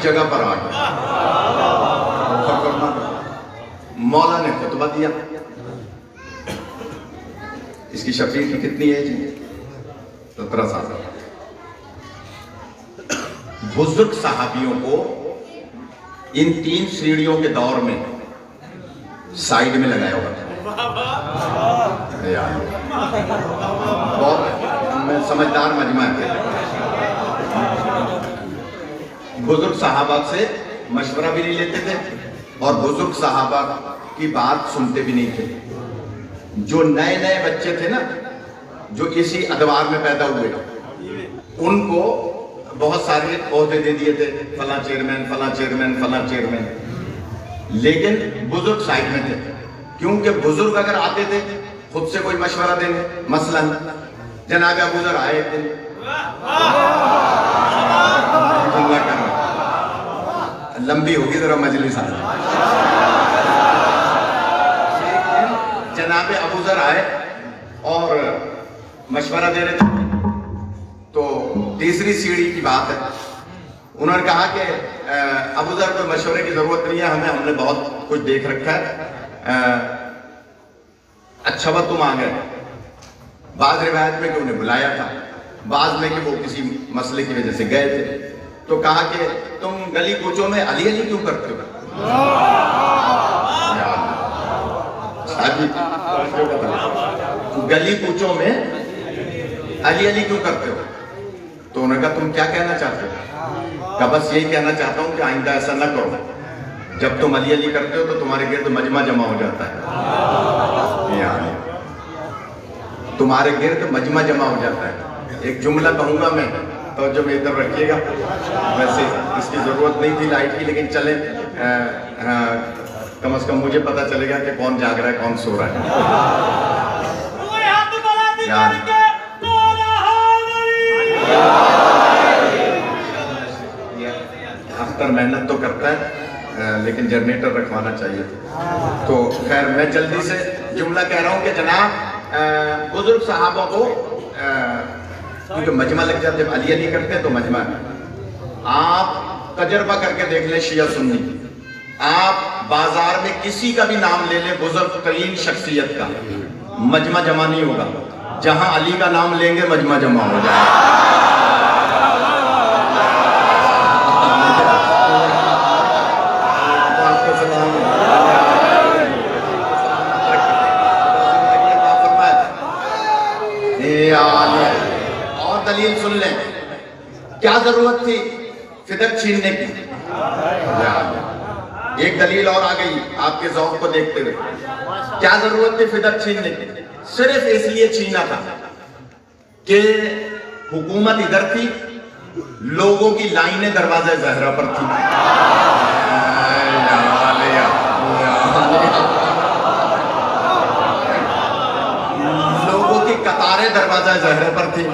जगह पर आ गया। मौला ने खुतबा दिया। इसकी शफीर की कितनी एज है? 17 साल। बुजुर्ग साहबियों को इन 3 सीढ़ियों के दौर में साइड में लगाया हुआ था। बहुत समझदार मजमा है। बुजुर्ग साहबा से मशवरा भी नहीं लेते थे और बुजुर्ग साहबा की बात सुनते भी नहीं थे। जो नए नए बच्चे थे ना, जो इसी अदवार में पैदा हुए, उनको बहुत सारे ओहदे दे दिए थे, फला चेयरमैन, फला चेयरमैन, फला चेयरमैन। लेकिन बुजुर्ग साइड में थे, क्योंकि बुजुर्ग अगर आते थे खुद से कोई मशवरा देने, मसलन जनाब अबू ज़र आए थे, लंबी होगी जरा मजलिस। जनाब अबू ज़र आए और मशवरा दे रहे थे, तो तीसरी सीढ़ी की बात है। उन्होंने कहा कि अबू ज़र को मशवरे की जरूरत नहीं है, हमने बहुत कुछ देख रखा है। अच्छा बात तुम आ गए। बाज रिवायत में कि उन्हें बुलाया था, बाद में कि वो किसी मसले की वजह से गए थे। तो कहा कि तुम गली कूचों में अली अली क्यों करते हो? गली कूचों में अली अली क्यों करते हो? तो उन्होंने कहा तुम क्या कहना चाहते हो? कहा बस यही कहना चाहता हूं कि आइंदा ऐसा न करो, जब तुम अली अली करते हो तो तुम्हारे गिर्द मजमा जमा हो जाता है। तुम्हारे गिर्द मजमा जमा हो जाता है। एक जुमला कहूंगा मैं, तो जब इधर रखिएगा। वैसे इसकी जरूरत नहीं थी लाइट की, लेकिन चले, कम से कम मुझे पता चलेगा कि कौन जाग रहा है, कौन सो रहा है। अख्तर मेहनत तो करता है, लेकिन जनरेटर रखवाना चाहिए। तो खैर मैं जल्दी से जुमला कह रहा हूँ कि जनाब बुजुर्ग साहबों को क्योंकि मजमा लग जाते, अली अली करते हैं तो मजमा है। आप तजर्बा करके देख लें शिया सुन्नी, आप बाजार में किसी का भी नाम ले लें बुजुर्ग तरीन शख्सियत का, मजमा जमा नहीं होगा। जहां अली का नाम लेंगे मजमा जमा हो जाएगा। दलील सुन लें। क्या जरूरत थी फिदक छीनने की? एक दलील और आ गई आपके ज़ौक़ को देखते हुए। क्या जरूरत थी फिदक छीनने की? सिर्फ इसलिए छीना था कि हुकूमत इधर थी, लोगों की लाइनें दरवाजे ज़हरा पर थी। लोगों की कतारें दरवाजा ज़हरा पर थी।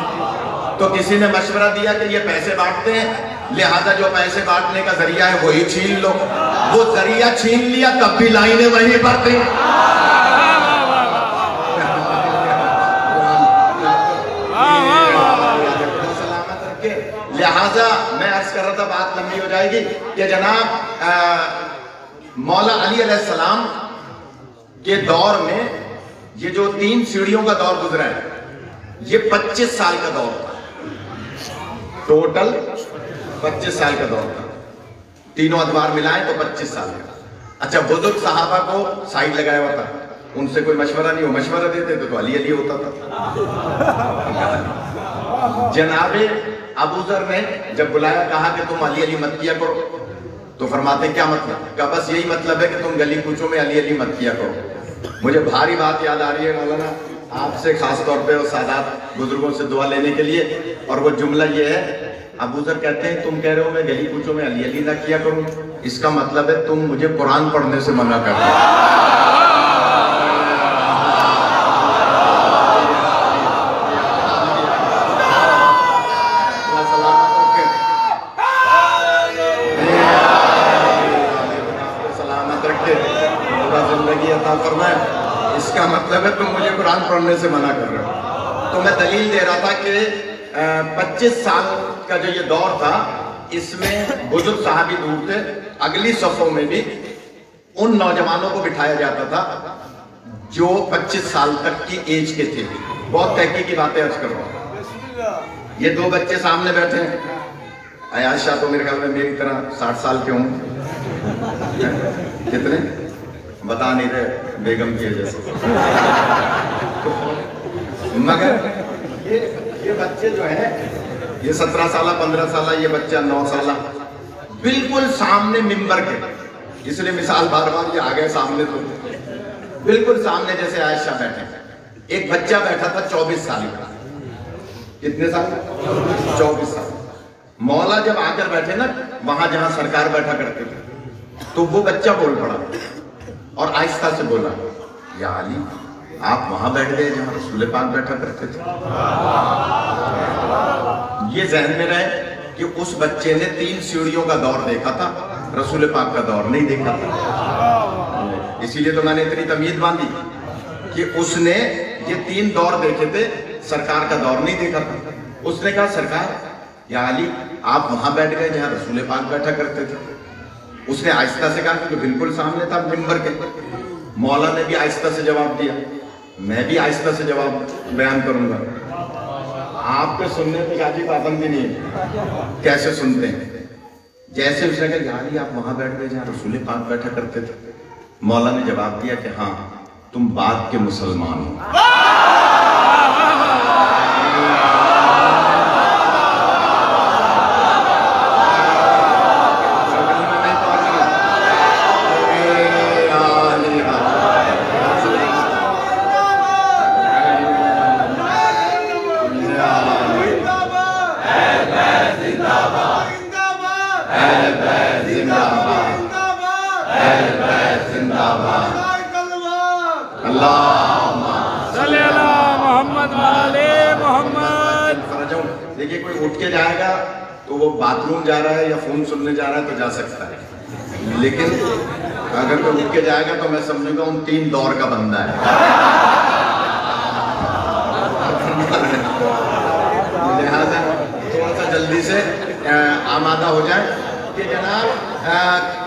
तो किसी ने मशवरा दिया कि ये पैसे बांटते हैं, लिहाजा जो पैसे बांटने का जरिया है वही छीन लो। वो जरिया छीन लिया, तब भी लाइनें वहीं पर थी। सलामत रखे। लिहाजा मैं अर्ज कर रहा था, बात लंबी हो जाएगी, कि जनाब मौला अली अलैहिस्सलाम के दौर में ये जो 3 सीढ़ियों का दौर गुजरा है, ये 25 साल का दौर था। टोटल 25 साल का दौर था। तीनों अदवार मिलाएं तो 25 साल का। अच्छा, बुजुर्ग सहाबा को साइड लगाया हुआ था, उनसे कोई मशवरा नहीं हो, मशवरा देते तो अली अली होता था। जनाबे अबू ज़र ने जब बुलाया, कहा कि तुम अली अली मत किया करो, तो फरमाते क्या मतलब? का बस यही मतलब है कि तुम गली कूचों में अली अली मत किया करो। मुझे भारी बात याद आ रही है मौलाना, आपसे खास तौर पे और सादात बुजुर्गों से दुआ लेने के लिए, और वो जुमला ये है, अबू ज़र कहते हैं तुम कह रहे हो मैं गली कूचों में अली अली ना किया करूं, इसका मतलब है तुम मुझे कुरान पढ़ने से मना कर रहे हो। सलामत रखे, पूरा जिंदगी अता फरमाए, इसका मतलब है तुम मुझे कुरान पढ़ने से मना कर रहे हो। तो मैं दलील दे रहा था कि 25 साल का जो ये दौर था, इसमें बुजुर्ग साहबी दूर थे। अगली सफ़ों में भी उन नौजवानों को बिठाया जाता था जो 25 साल तक की एज के थे। बहुत तहकीकी बातें अर्ज कर रहा हूं। ये 2 बच्चे सामने बैठे हैं। आयशा तो मेरे ख्याल में मेरी तरह 60 साल के होंगे। कितने बता नहीं रहे, बेगम की वजह से। मगर ये बच्चे जो है, ये 17 साल 15 साल, ये बच्चा 9 साल, बिल्कुल सामने मिंबर के, इसलिए मिसाल बार बार ये आ गए सामने, तो बिल्कुल सामने जैसे आयशा बैठे। एक बच्चा बैठा था 24 साल का। कितने साल का? 24 साल। मौला जब आकर बैठे ना वहां जहां सरकार बैठा करते थे, तो वो बच्चा बोल पड़ा और आहिस्ता से बोला, या अली आप वहां बैठ गए जहां रसूल पाक बैठा करते थे। ये ज़हन में रहे कि उस बच्चे ने 3 सीढ़ियों का दौर देखा था, रसूल पाक का दौर नहीं देखा था। इसीलिए तो मैंने इतनी तमीज़ बांधी कि उसने ये 3 दौर देखे थे, सरकार का दौर नहीं देखा था। उसने कहा, सरकार या अली आप वहां बैठ गए जहां रसूल पाक बैठा करते थे। उसने आहिस्ता से कहा कि बिल्कुल सामने था मिंबर के। मौला ने भी आहिस्ता से जवाब दिया, मैं भी आहिस्ता से जवाब बयान करूंगा। आपके सुनने पे काजी पाबंदी नहीं है, कैसे सुनते हैं। जैसे उसने कहा, या अली आप वहां बैठ गए जहां रसूल पाक बैठा करते थे, मौला ने जवाब दिया कि हाँ तुम बाद के मुसलमान हो। देखिए, कोई उठ के जाएगा तो वो बाथरूम जा रहा है या फोन सुनने जा रहा है तो जा सकता है, लेकिन अगर कोई उठ के जाएगा तो मैं समझूंगा उन 3 दौर का बंदा है। लिहाजा थोड़ा सा जल्दी से आमादा हो जाए कि जनाब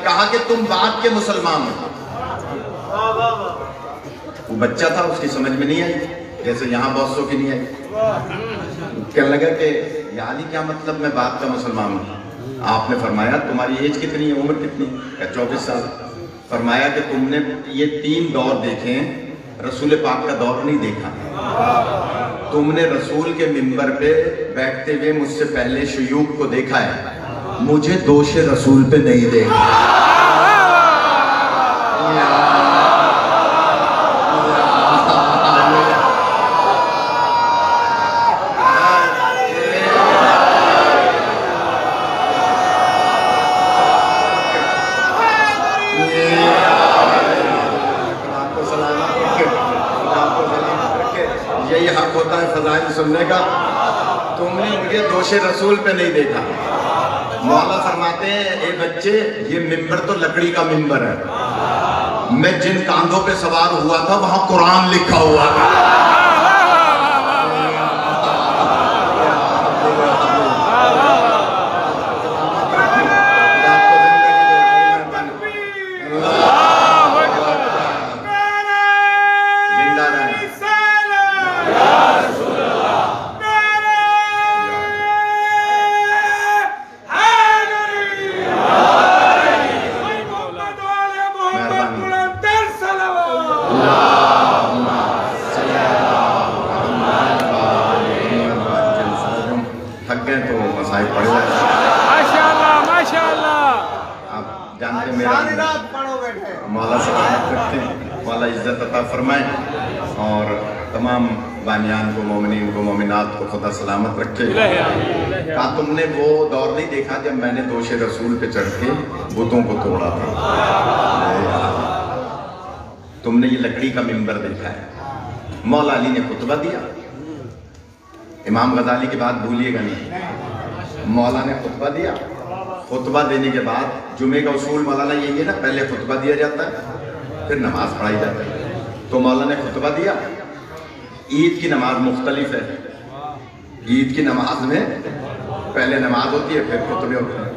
कहा कि तुम बाद के मुसलमान हो। वो बच्चा था, उसकी समझ में नहीं आई, जैसे यहाँ बहुत सौ की नहीं आई। कहने लगा कि या अली क्या मतलब मैं बाप का मुसलमान हूँ। आपने फरमाया तुम्हारी एज कितनी है, उम्र कितनी? 24 साल। फरमाया कि तुमने ये 3 दौर देखे हैं, रसूल पाक का दौर नहीं देखा। तुमने रसूल के मिंबर पे बैठते हुए मुझसे पहले शयूख को देखा है, मुझे दोष रसूल पे नहीं देखा। यही हक होता है फजाइल सुनने का। तुमने मुझे दोषे रसूल पे नहीं देखा। मौला फरमाते हैं, ए बच्चे, ये मिंबर तो लकड़ी का मिंबर है, मैं जिन कांधों पे सवार हुआ था वहां कुरान लिखा हुआ था। मौला सलामत रखे, मौला इज्जत अता फरमाए और तमाम बानियान को, मोमिनीन को, मोमिनात को खुदा सलामत रखे। कहा तुमने वो दौर नहीं देखा जब मैंने दोषे रसूल पे चढ़ के बुतों को तोड़ा था। तुमने ये लकड़ी का मिंबर देखा है। मौला अली ने खुतबा दिया, इमाम गजाली की बात भूलिएगा नहीं। मौला ने खुतबा दिया, खुतबा देने के बाद जुमे का उसूल मौलाना यही है ना, पहले खुतबा दिया जाता है फिर नमाज पढ़ाई जाती है। तो मौला ने खुतबा दिया। ईद की नमाज मुख्तलिफ है। ईद की नमाज में पहले नमाज होती है फिर खुतबे होते हैं।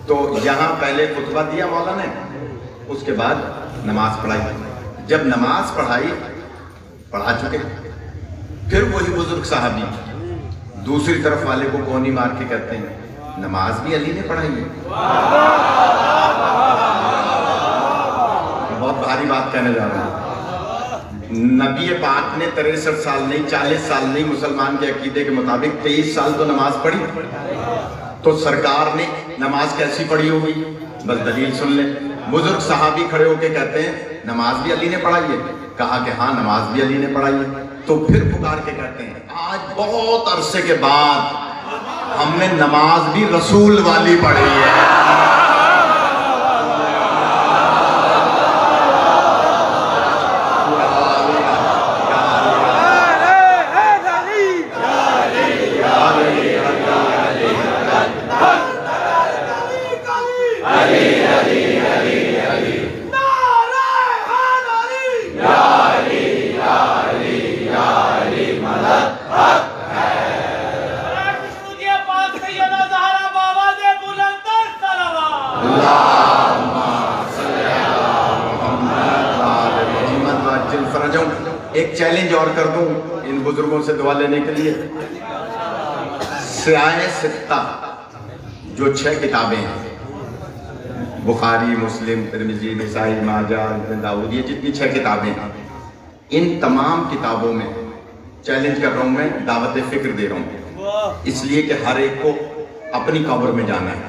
तो यहाँ पहले खुतबा दिया मौला ने, उसके बाद नमाज पढ़ाई। जब नमाज पढ़ा चुके, फिर वही बुजुर्ग साहबी दूसरी तरफ वाले को कोनी मार के कहते हैं, नमाज भी अली ने पढ़ाई है। बहुत भारी बात कहने जा रहा हूं। नबी पाक ने 63 साल नहीं, 40 साल नहीं, मुसलमान के अकीदे के मुताबिक 23 साल तो नमाज पढ़ी। तो सरकार ने नमाज कैसी पढ़ी होगी, बस दलील सुन ले। बुजुर्ग साहबी खड़े होके कहते हैं नमाज भी अली ने पढ़ाई है। कहा कि हाँ, नमाज भी अली ने पढ़ाई है। तो फिर पुकार के कहते हैं, आज बहुत अरसे के बाद हमने नमाज भी रसूल वाली पढ़ी है। एक चैलेंज और कर दूं इन बुजुर्गों से दुआ लेने के लिए। सियाए सित्ता जो 6 किताबें हैं, बुखारी, मुस्लिम, तिरमिजी, निसाई, माजा, इब्न दाऊद, ये जितनी 6 किताबें हैं, इन तमाम किताबों में चैलेंज कर रहा हूं मैं, दावत फिक्र दे रहा हूं, इसलिए कि हर एक को अपनी कब्र में जाना है।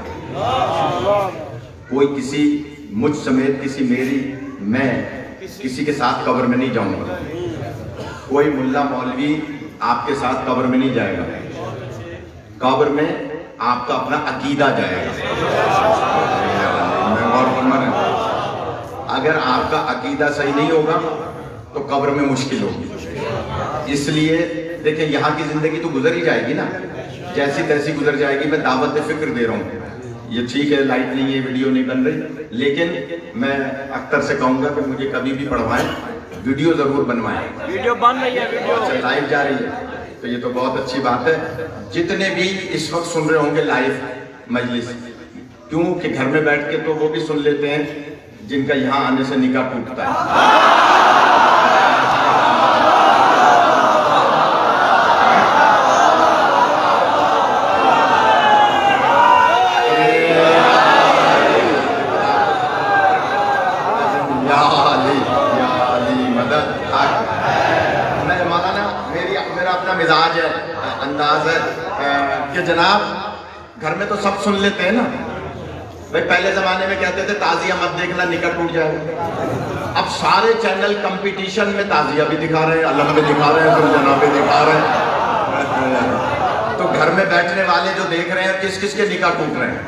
कोई किसी मुझ समेत किसी मेरी, मैं किसी के साथ कब्र में नहीं जाऊंगा। कोई मुल्ला मौलवी आपके साथ कब्र में नहीं जाएगा। कब्र में आपका अपना अकीदा जाएगा। अगर आपका अकीदा सही नहीं होगा तो कब्र में मुश्किल होगी। इसलिए देखिए, यहाँ की जिंदगी तो गुजर ही जाएगी ना, जैसी तैसी गुजर जाएगी। मैं दावत फिक्र दे रहा हूँ। ये ठीक है, लाइट नहीं है, वीडियो नहीं बन रही, लेकिन मैं अख्तर से कहूँगा कि मुझे कभी भी पढ़वाएं, वीडियो जरूर बनवाएं। वीडियो बन रही है, वीडियो लाइव जा रही है, तो ये तो बहुत अच्छी बात है। जितने भी इस वक्त सुन रहे होंगे लाइव मजलिस, क्योंकि घर में बैठ के तो वो भी सुन लेते हैं जिनका यहाँ आने से निकाह टूटता है। अपना मिजाज है, अंदाज है कि जनाब घर में तो सब सुन लेते हैं ना भाई। पहले जमाने में कहते थे ताजिया मत देखना, निकट टूट जाएगा। अब सारे चैनल कंपटीशन में ताजिया भी दिखा रहे हैं, अलग भी दिखा रहे हैं, सुलझना भी दिखा रहे हैं। तो घर में बैठने वाले जो देख रहे हैं किस किस के निकाह टूट रहे हैं?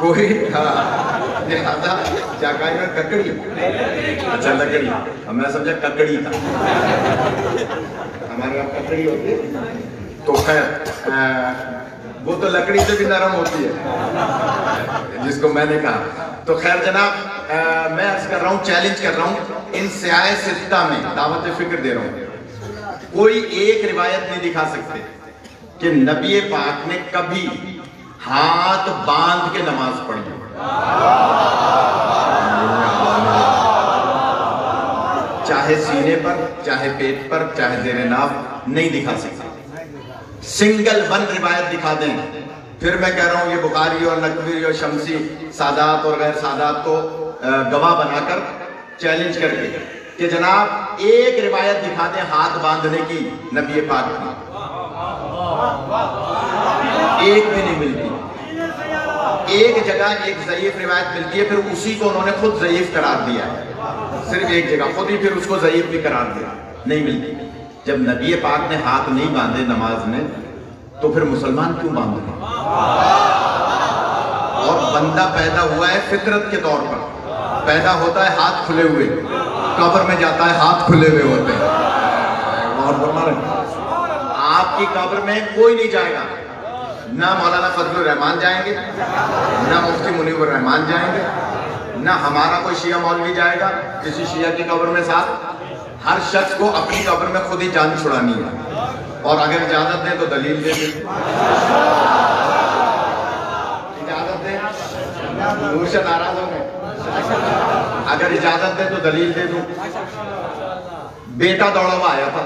कोई लिहाजा क्या कहेगा, ककड़ी। अच्छा लकड़ी, मैं समझा ककड़ी था, हमारे यहाँ ककड़ी होती है। तो खैर वो तो लकड़ी से भी नरम होती है जिसको मैंने कहा। तो खैर जनाब मैं अर्ज कर रहा हूँ, चैलेंज कर रहा हूँ, इन स्याह सित्ता में दावत फिक्र दे रहा हूँ, कोई एक रिवायत नहीं दिखा सकते कि नबी पाक ने कभी हाथ बांध के नमाज पढ़ी। चाहे सीने पर, चाहे पेट पर, चाहे जेरे नाफ, नहीं दिखा सकते। सिंगल वन रिवायत दिखा दें, फिर मैं कह रहा हूं ये बुखारी और नकवी और शमसी सादात और गैर सादात को गवाह बनाकर चैलेंज करके कि जनाब एक रिवायत दिखा दें हाथ बांधने की नबी पाक की, एक भी नहीं मिलती। एक जगह एक ज़ईफ रिवायत मिलती है, फिर उसी को उन्होंने खुद ज़ईफ करार दिया है, सिर्फ एक जगह, खुद ही फिर उसको ज़ईफ भी करार दिया, नहीं मिलती। जब नबी पाक ने हाथ नहीं बांधे नमाज में, तो फिर मुसलमान क्यों बांध रहे? और बंदा पैदा हुआ है फितरत के तौर पर, पैदा होता है हाथ खुले हुए, कब्र में जाता है हाथ खुले हुए होते हैं। और आपकी कब्र में कोई नहीं जाएगा, ना मौलाना फजलुर रहमान जाएंगे, ना मुफ्ती मुनीवर रहमान जाएंगे, ना हमारा कोई शिया मौलवी जाएगा किसी शिया की कब्र में साथ। हर शख्स को अपनी कब्र में खुद ही जान छुड़ानी है, और अगर इजाजत दें तो दलील दे दें, इजाजत दें, दूर से नाराज हो गए, अगर इजाजत दें तो दलील दे दूं। बेटा दौड़ा हुआ आया था,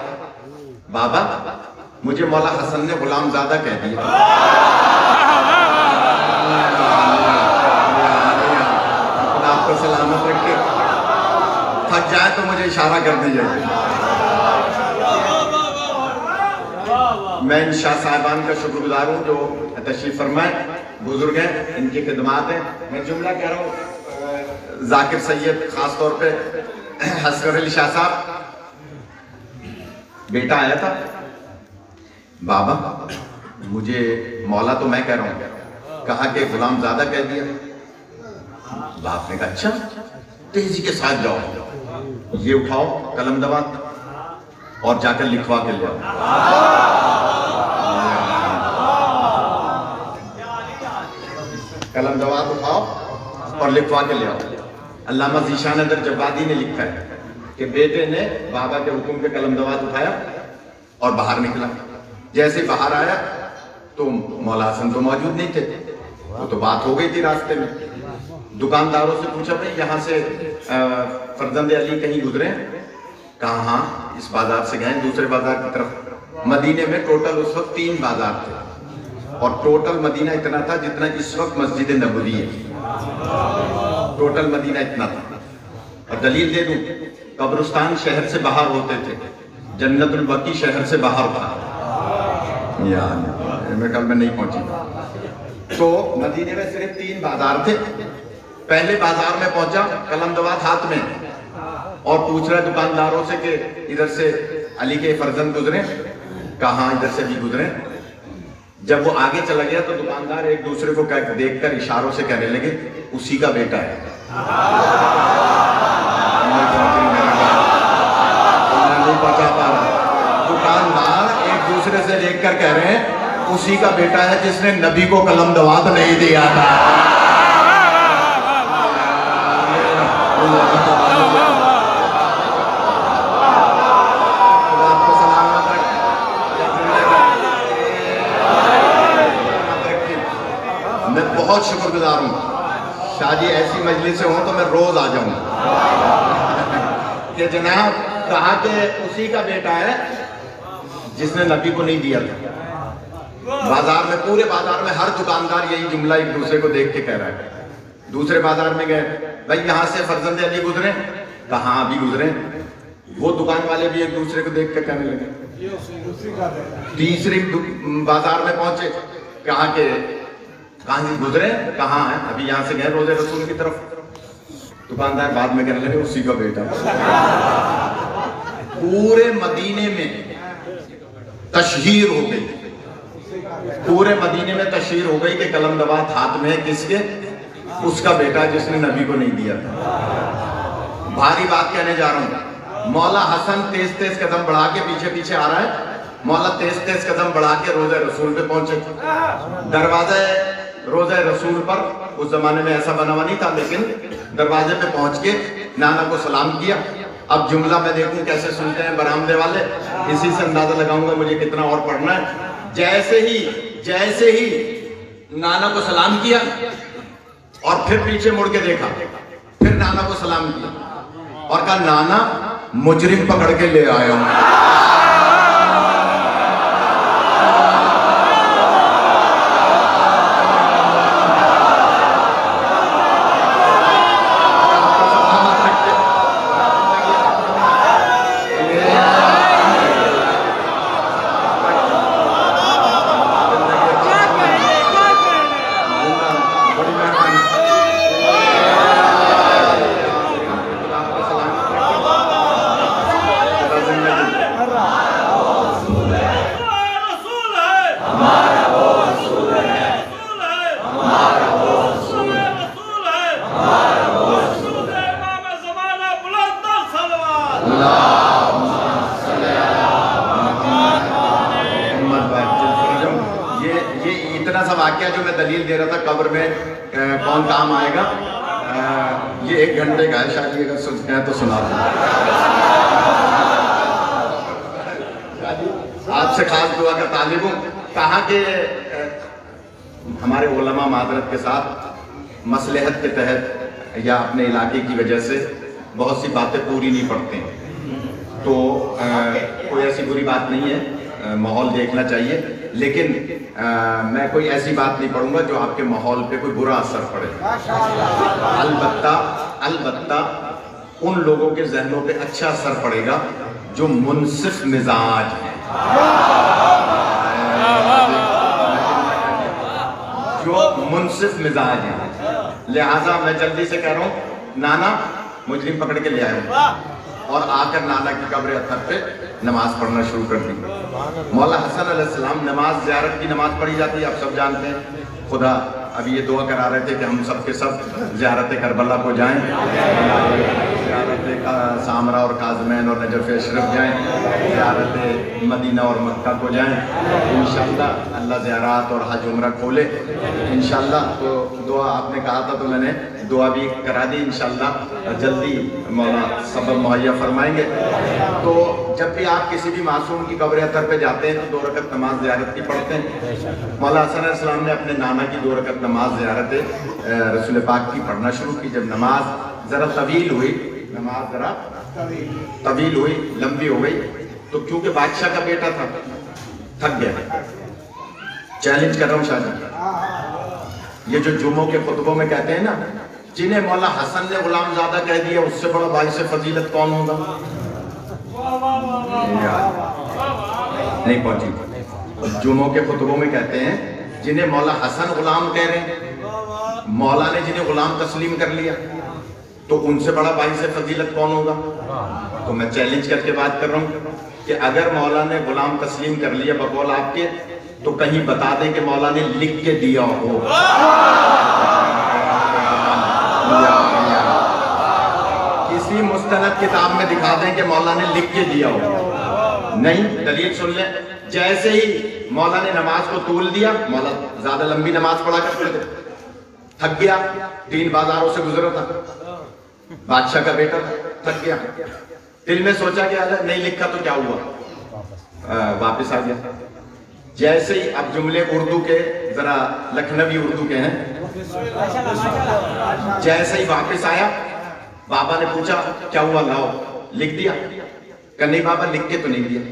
बाबा मुझे मौला हसन ने गुलामजादा कह दिया। आपको सलामत रखे, थक जाए तो मुझे इशारा कर दीजिए। मैं इन शाह साहबान का शुक्रगुजार हूँ जो तशरीफ फरमाए, बुजुर्ग हैं, इनकी खिदमात है। मैं जुमला कह रहा हूँ, जाकिर सैयद खास तौर पे हस्कर अली शाह साहब, बेटा आया था, बाबा मुझे मौला तो मैं कह रहा हूँ, कहा कि गुलामजादा कह दिया। बाप ने कहा अच्छा, तेजी के साथ जाओ, ये उठाओ कलम दवात और जाकर लिखवा के ले आओ। कलम दवात उठाओ और लिखवा के ले आओ। अल्लामा ज़ीशान अदर जवादी ने लिखा है कि बेटे ने बाबा के हुक्म पे कलम दवात उठाया और बाहर निकला। जैसे बाहर आया तो मौला हसन तो मौजूद नहीं थे, वो तो बात हो गई थी रास्ते में। दुकानदारों से पूछा भाई यहाँ से फरजंद अली कहीं गुजरे? कहा हाँ, इस बाजार से गए दूसरे बाजार की तरफ। मदीने में टोटल उस वक्त 3 बाजार थे, और टोटल मदीना इतना था जितना इस वक्त मस्जिद नबवी है, टोटल मदीना इतना था। और दलील दे दूं, कब्रिस्तान शहर से बाहर होते थे, जन्नतुल बकी शहर से बाहर था, यार मैं कल में नहीं पहुंची। तो मदीने में सिर्फ 3 बाजार थे। पहले बाजार में पहुंचा, कलम दवात हाथ में, और पूछ रहा दुकानदारों से कि इधर से अली के फर्जंद गुजरे? कहाँ इधर से भी गुजरे। जब वो आगे चला गया तो दुकानदार एक दूसरे को देखकर इशारों से कहने लगे उसी का बेटा है। नहीं पहुंचा पा रहा, दुकानदार एक दूसरे से देखकर कह रहे हैं उसी का बेटा है जिसने नबी को कलम दवात नहीं दिया था। मैं बहुत शुक्रगुजार हूँ, शादी ऐसी मजलिस से हो तो मैं रोज आ जाऊँ कि जनाब कहा कि उसी का बेटा है जिसने नबी को नहीं दिया था। बाजार में, पूरे बाजार में हर दुकानदार यही जुमला एक दूसरे को देख के कह रहा है। दूसरे बाजार में गए, भाई यहाँ से फरजंद अली गुजरे? कहाँ अभी गुजरे? वो दुकान वाले भी एक दूसरे को देख कर कहने लगे। तीसरी बाजार में पहुंचे, कहाँ से गुजरे, कहाँ है, अभी यहाँ से गए रोजे रसूल की तरफ। दुकानदार बाद में कहने लगे उसी का बेटा। पूरे मदीने में तशहीर हो गई, पूरे मदीने में तशहीर हो गई कि कलमदवात हाथ में है किसके, उसका बेटा जिसने नबी को नहीं दिया था। भारी बात कहने जा रहा हूं। मौला हसन तेज तेज कदम बढ़ा के पीछे पीछे आ रहा है। मौला तेज तेज कदम बढ़ा के रोज़े रसूल पे पहुंचे। दरवाजे रोज़े रसूल पर उस जमाने में ऐसा बना हुआ नहीं था, लेकिन दरवाजे पे पहुंच के नाना को सलाम किया। अब जुमला मैं देखूं कैसे सुनते हैं बरामदे वाले, इसी से अंदाजा लगाऊंगा मुझे कितना और पढ़ना है। जैसे ही नाना को सलाम किया और फिर पीछे मुड़ के देखा, फिर नाना को सलाम किया और कहा नाना मुजरिम पकड़ के ले आया हूं। जो मैं दलील दे रहा था कब्र में कौन काम आएगा, ये 1 घंटे का है, शायद अगर सुनते हैं तो सुना दूं। आपसे खास दुआ का तालिब हूँ। कहा कि हमारे उलमा मादरत के साथ मसलहत के तहत या अपने इलाके की वजह से बहुत सी बातें पूरी नहीं पड़ते हैं, तो कोई ऐसी बुरी बात नहीं है, माहौल देखना चाहिए। लेकिन मैं कोई ऐसी बात नहीं पढ़ूंगा जो आपके माहौल पे कोई बुरा असर पड़े। अलबत्ता उन लोगों के जहनों पे अच्छा असर पड़ेगा जो मुनसिफ मिजाज हैं, जो मुनसिफ मिजाज हैं। लिहाजा मैं जल्दी से कह रहा हूँ, नाना मुजरिम पकड़ के ले आया और आकर नाना की कब्र अत्तर पे नमाज पढ़ना शुरू कर दी। मौला हसन अलैहिस्सलाम नमाज ज़ियारत की नमाज पढ़ी जाती है, आप सब जानते हैं। खुदा अभी ये दुआ करा रहे थे कि हम सब के सब ज़ियारत करबला को जाएं, ज़ियारत सामरा और काज़मैन और नजफ़ अशरफ जाएं, ज़ियारत मदीना और मक्का को जाएं। इंशाअल्लाह अल्लाह ज़ियारत और हज उम्रा खोले इंशाअल्लाह। तो दुआ आपने कहा था तो मैंने दुआ भी करा दी। इंशाअल्लाह जल्दी मौला सबब मुहैया फरमाएंगे। तो जब भी आप किसी भी मासूम की कब्र अतर पे जाते हैं तो 2 रकत नमाज ज़ियारत की पढ़ते हैं। मौला हसन अलैहिस्सलाम ने अपने नाना की 2 रकत नमाज ज़ियारत रसूल पाक की पढ़ना शुरू की। जब नमाज ज़रा तवील हुई, लंबी हो गई, तो क्योंकि बादशाह का बेटा था, थक गया। चैलेंज कर रहा हूँ शाहजी, ये जो जुम्मों के खुतबों में कहते हैं ना, जिन्हें मौला हसन ने गुलामज़ादा कह दिया उससे बड़ा भाई से फजीलत कौन होगा? नहीं पहुंची। जुम्मों के खुतबों में कहते हैं जिन्हें मौला हसन गुलाम कह रहे हैं, मौला ने जिन्हें गुलाम तस्लीम कर लिया, तो उनसे बड़ा भाई से फजीलत कौन होगा? तो मैं चैलेंज करके बात कर रहा हूँ कि अगर मौला ने गुलाम तस्लीम कर लिया बकौल आपके, तो कहीं बता दें कि मौला ने लिख के दिया हो। किसी मुस्तनद किताब में दिखा दें कि मौला ने लिख के दिया हो। नहीं, दलील सुन लें। जैसे ही मौला ने नमाज को तूल दिया, मौला ज्यादा लंबी नमाज पढ़ा करते थे, थक गया, 3 बाजारों से गुजरा था, बादशाह का बेटा था, थक गया, दिल में सोचा कि अगर नहीं लिखा तो क्या हुआ, वापस आ गया। जैसे ही अब जुमले उर्दू के जरा लखनवी उर्दू के हैं, जैसे ही वापस आया, बाबा ने पूछा क्या हुआ, लाओ, लिख दिया? कहा नहीं बाबा, लिख के तो नहीं दिया।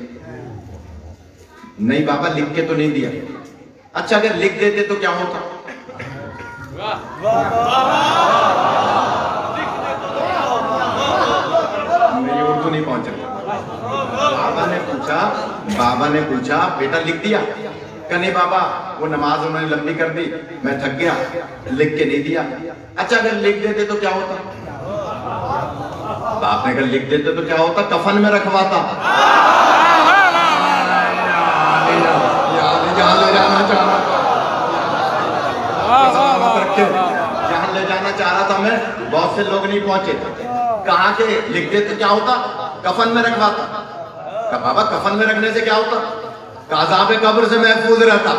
नहीं बाबा, लिख के तो नहीं दिया। अच्छा, अगर लिख देते तो क्या होता? मेरी उर्दू नहीं पहुंच रही। बाबा ने पूछा बेटा लिख दिया? नहीं बाबा, वो नमाज उन्होंने लंबी कर दी, मैं थक गया, लिख के नहीं दिया। अच्छा अगर लिख देते तो क्या होता? बाप ने अगर लिख देते तो क्या होता? कफन में रखवाता। जहाँ ले जाना चाह रहा था, जहाँ ले जाना चाह रहा था मैं, बहुत से लोग नहीं पहुंचे। कहा के लिख देते क्या होता? कफन में रखवाता। कहा बाबा कफन में रखने से क्या होता? अज़ाब कब्र से महफूज रहता।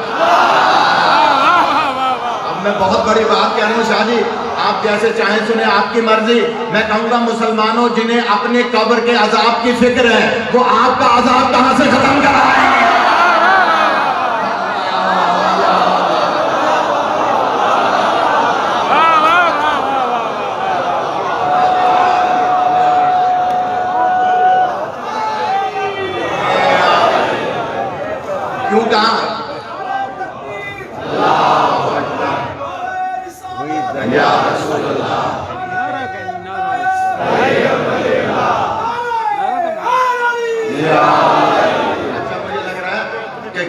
अब मैं बहुत बड़ी बात कह रहा हूँ शाह जी, आप जैसे चाहें सुने, आपकी मर्जी। मैं कहूँगा मुसलमानों जिन्हें अपने कब्र के अजाब की फिक्र है, वो आपका अजाब कहां से खत्म कराएंगे? क्यों कहा?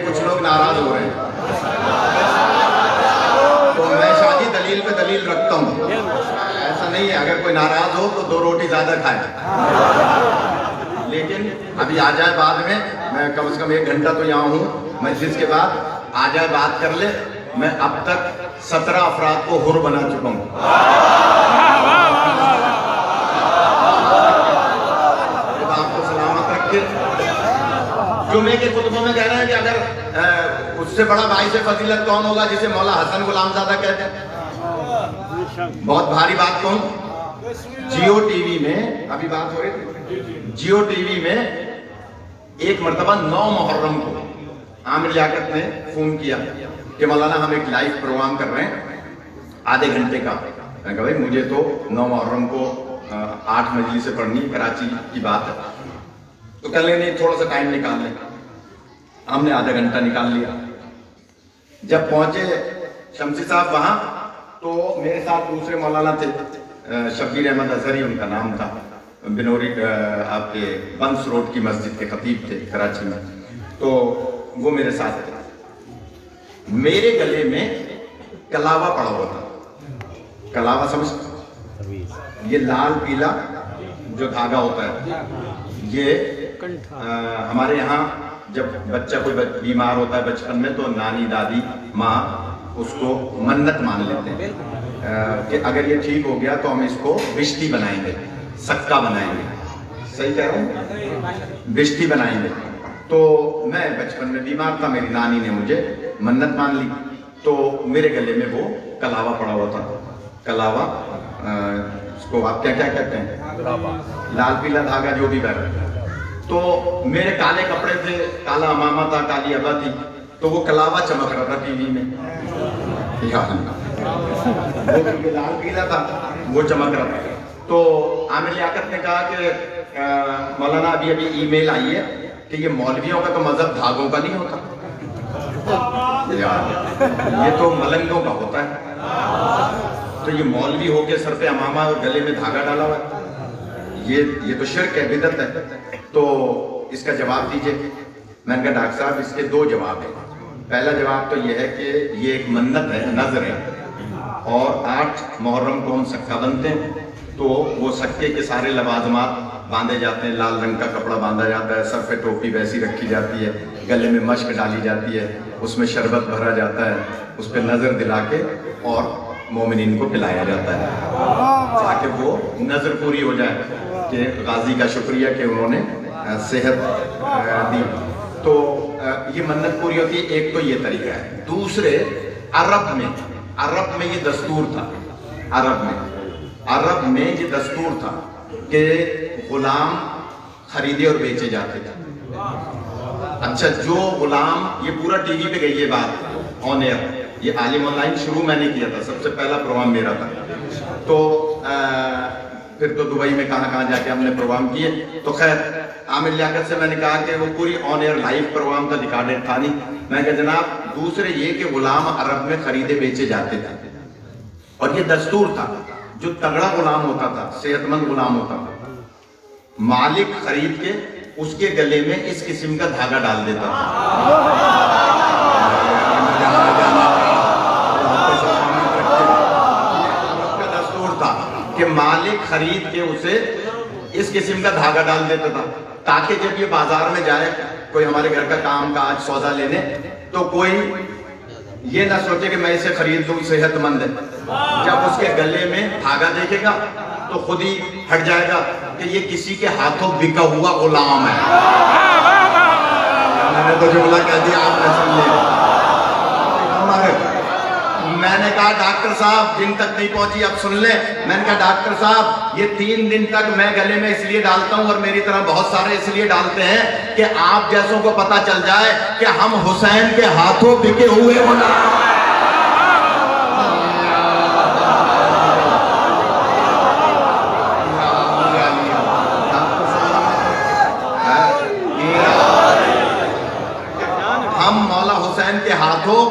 कुछ लोग नाराज हो रहे हैं, तो मैं शादी दलील पे दलील रखता हूँ। ऐसा नहीं है, अगर कोई नाराज हो तो 2 रोटी ज्यादा खाए, लेकिन अभी आ जाए बाद में। मैं कम से कम 1 घंटा तो यहाँ हूँ, मस्जिद के बाद आ जाए बात कर ले। मैं अब तक 17 अफराद को हुर बना चुका हूँ। आपको सलामत रखे। जुमे के खुतबों में कह रहे हैं कि अगर उससे बड़ा भाई से फजीलत कौन होगा जिसे मौला हसन गुलामज़ादा कहते हैं। बहुत भारी बात कहूं, जियो टीवी में अभी बात हो रही थी, जियो टीवी में एक मरतबा 9 मुहर्रम को आमिर लियाकत ने फोन किया कि मौलाना हम एक लाइव प्रोग्राम कर रहे हैं आधे घंटे का। मैंने कहा भाई मुझे तो 9 मुहर्रम को 8 मजलिसें पढ़नी, कराची की बात है, तो कल नहीं थोड़ा सा टाइम निकाल लें। हमने आधा घंटा निकाल लिया। जब पहुंचे शमसी साहब वहां, तो मेरे साथ दूसरे मौलाना थे, शब्बीर अहमद अजहरी उनका नाम था, बिनोरी आपके बंस रोड की मस्जिद के खतीब थे कराची में। तो वो मेरे साथ थे। मेरे गले में कलावा पड़ा हुआ था। कलावा समझ, ये लाल पीला जो धागा होता है, ये हमारे यहाँ जब बच्चा कोई बीमार होता है बचपन में, तो नानी दादी माँ उसको मन्नत मान लेते हैं कि अगर ये ठीक हो गया तो हम इसको बिश्ती बनाएंगे, सक्का बनाएंगे। सही कह रहा हूँ? बिश्ती बनाएंगे। तो मैं बचपन में बीमार था, मेरी नानी ने मुझे मन्नत मान ली, तो मेरे गले में वो कलावा पड़ा हुआ था। कलावा उसको आप क्या क्या कहते हैं? लाल पीला धागा जो भी बहरा। तो मेरे काले कपड़े थे, काला अमामा था, काली अबा थी, तो वो कलावा चमक रहा था टीवी में। वो लाल पीला था, वो चमक रहा था। तो आमिर लियाकत ने कहा कि मौलाना अभी अभी ईमेल आई है कि ये मौलवियों का तो मजहब धागों का नहीं होता यार, ये तो मलंगों का होता है। तो ये मौलवी होके सर पे अमामा और गले में धागा डाला हुआ है, ये तो शिर्क है, बिदअत है। तो इसका जवाब दीजिए। मैंने कहा डॉक्टर साहब इसके 2 जवाब हैं। पहला जवाब तो ये है कि ये एक मन्नत है, नजर है, और 8 मुहर्रम को हम सक्का बनते हैं, तो वो सक्के के सारे लवाजमात बांधे जाते हैं, लाल रंग का कपड़ा बांधा जाता है, सर पे टोपी वैसी रखी जाती है, गले में मश्क डाली जाती है, उसमें शरबत भरा जाता है, उस पर नजर दिला के और मोमिनीन को पिलाया जाता है ताकि वो नजर पूरी हो जाए कि गाजी का शुक्रिया कि उन्होंने सेहत दी। तो ये मन्नत पूरी होती है। एक तो ये तरीका है। दूसरे, अरब में ये दस्तूर था। अरब में ये दस्तूर था कि गुलाम खरीदे और बेचे जाते थे। अच्छा, जो गुलाम, ये पूरा टीवी पे गई ये बात ऑन एयर, ये आलिम ऑनलाइन शुरू मैंने किया था, सबसे पहला प्रोग्राम मेरा था। तो फिर तो दुबई में कहाँ जाके हमने प्रोग्राम किए। तो खैर आमिर लियाकत से मैंने कहा कि वो पूरी ऑन एयर लाइव प्रोग्राम था, रिकॉर्डेड था नहीं। मैं कहा जनाब, दूसरे ये कि गुलाम अरब में खरीदे बेचे जाते थे, और ये दस्तूर था। जो तगड़ा गुलाम होता था, सेहतमंद गुलाम होता था, मालिक खरीद के उसके गले में इस किस्म का धागा डाल देता था। दस्तूर था कि मालिक खरीद के उसे इस किस्म का धागा डाल देता था, ताकि जब ये बाजार में जाए कोई हमारे घर का काम काज सौदा लेने, तो कोई ये ना सोचे कि मैं इसे खरीद लूं, सेहतमंद है। जब उसके गले में धागा देखेगा तो खुद ही हट जाएगा कि ये किसी के हाथों बिका हुआ गुलाम है। मैंने तो जुमला कह दिया, आपने सुन लिया। मैंने कहा डॉक्टर साहब जिन तक नहीं पहुंची अब सुन ले। मैंने कहा डॉक्टर साहब ये 3 दिन तक मैं गले में इसलिए डालता हूं और मेरी तरह बहुत सारे इसलिए डालते हैं कि आप जैसों को पता चल जाए कि हम हुसैन के हाथों बिके हुए गुलाम। हम मौला हुसैन के हाथों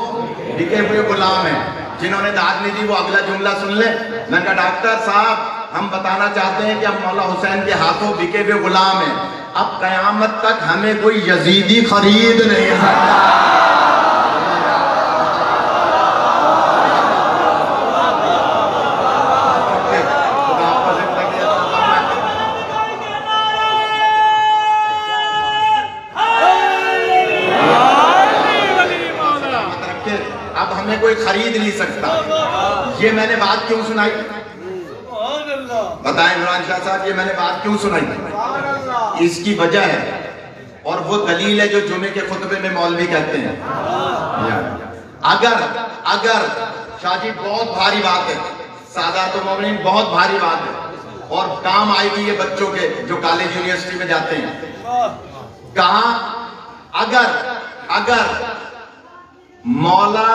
बिके हुए गुलाम हैं। जिन्होंने दाद नहीं दी वो अगला जुमला सुन ले। मैंने कहा डॉक्टर साहब हम बताना चाहते हैं कि हम मौला हुसैन के हाथों बिके हुए गुलाम हैं। अब कयामत तक हमें कोई यजीदी खरीद नहीं सकता। अब हमें कोई खरीद नहीं सकता। ये मैंने बात क्यों सुनाई बताएं इमरान शाह साहब, ये मैंने बात क्यों सुनाई? इसकी वजह है और वो दलील है जो जुमे के खुतबे में मौलवी कहते हैं। अगर शाह जी बहुत भारी बात है, सादात मोमिनीन बहुत भारी बात है और काम आएगी ये बच्चों के जो कॉलेज यूनिवर्सिटी में जाते हैं। कहा अगर मौला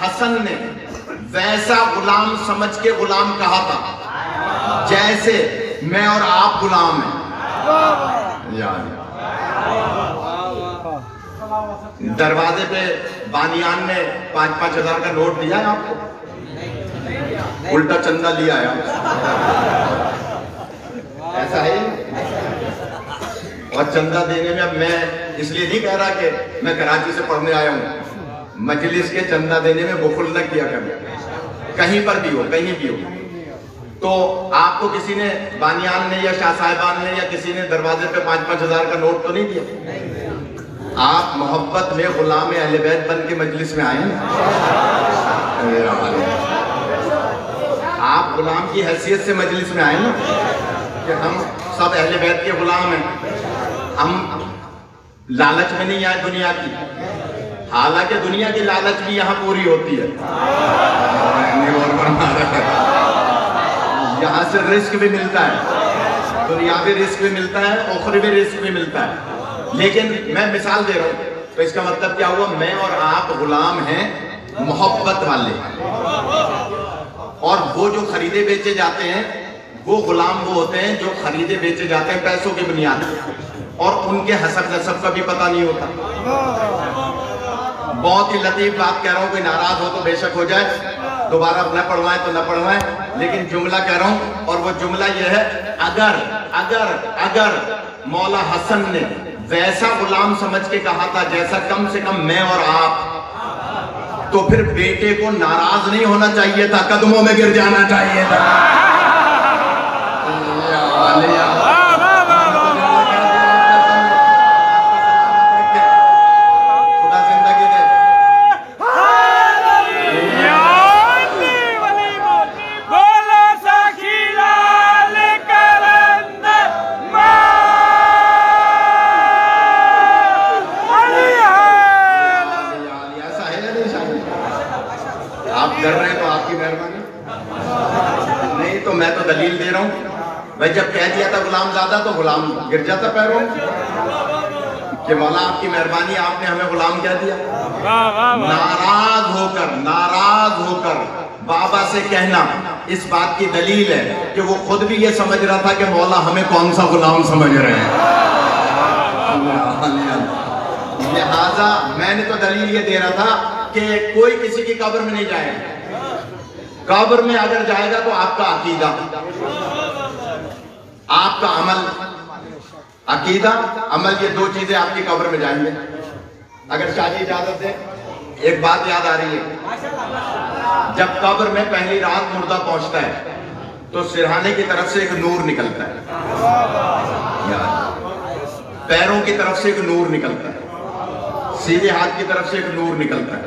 हसन ने वैसा गुलाम समझ के गुलाम कहा था जैसे मैं और आप गुलाम हैं। दरवाजे पे बानियान ने 5-5 हजार का नोट दिया है आपको, उल्टा चंदा लिया है ऐसा है। और चंदा देने में अब मैं इसलिए नहीं कह रहा कि मैं कराची से पढ़ने आया हूं, मजलिस के चंदा देने में बुखल न किया कर, कहीं पर भी हो कहीं भी हो। तो आपको किसी ने बानियान ने या शाह साहिबान ने या किसी ने दरवाजे पे 5-5 हजार का नोट तो नहीं दिया। आप मोहब्बत में गुलाम अहले बैत बन के मजलिस में आए ना। आप गुलाम की हैसियत से मजलिस में आए ना कि हम सब अहले बैत के गुलाम हैं। हम लालच में नहीं आए दुनिया की, हालांकि दुनिया की लालच भी यहाँ पूरी होती है। यहाँ से रिस्क भी मिलता है, दुनियावी रिस्क भी मिलता है, उखरवी रिस्क भी मिलता है। लेकिन मैं मिसाल दे रहा हूँ तो इसका मतलब क्या हुआ? मैं और आप गुलाम हैं मोहब्बत वाले, और वो जो खरीदे बेचे जाते हैं वो गुलाम वो होते हैं जो खरीदे बेचे जाते हैं पैसों की बुनियाद पर, और उनके हसब नसब का भी पता नहीं होता। बहुत ही लतीफ बात कह रहा हूं, कोई नाराज हो तो बेशक हो जाए, दोबारा न पढ़वाएं तो न पढ़वाएं, लेकिन जुमला कह रहा हूं और वो जुमला ये है, अगर मौला हसन ने वैसा गुलाम समझ के कहा था जैसा कम से कम मैं और आप, तो फिर बेटे को नाराज नहीं होना चाहिए था, कदमों में गिर जाना चाहिए था। दलील दे रहा हूं भाई, जब कह दिया था गुलाम ज्यादा तो गुलाम गिर जाता पैरों कि मौला आपकी मेहरबानी, आपने हमें गुलाम कह दिया। नाराज होकर बाबा से कहना इस बात की दलील है कि वो खुद भी ये समझ रहा था कि मौला हमें कौन सा गुलाम समझ रहे हैं। लिहाजा मैंने तो दलील ये दे रहा था कि कोई किसी की कब्र में नहीं जाएगा, कब्र में अगर जाएगा तो आपका अकीदा, आपका अमल, अकीदा, अमल, ये दो चीजें आपकी कब्र में जाएंगे। अगर शादी इजाजत दे, एक बात याद आ रही है, जब कब्र में पहली रात मुर्दा पहुंचता है तो सिरहाने की तरफ से एक नूर निकलता है, पैरों की तरफ से एक नूर निकलता है, सीधे हाथ की तरफ से एक नूर निकलता है,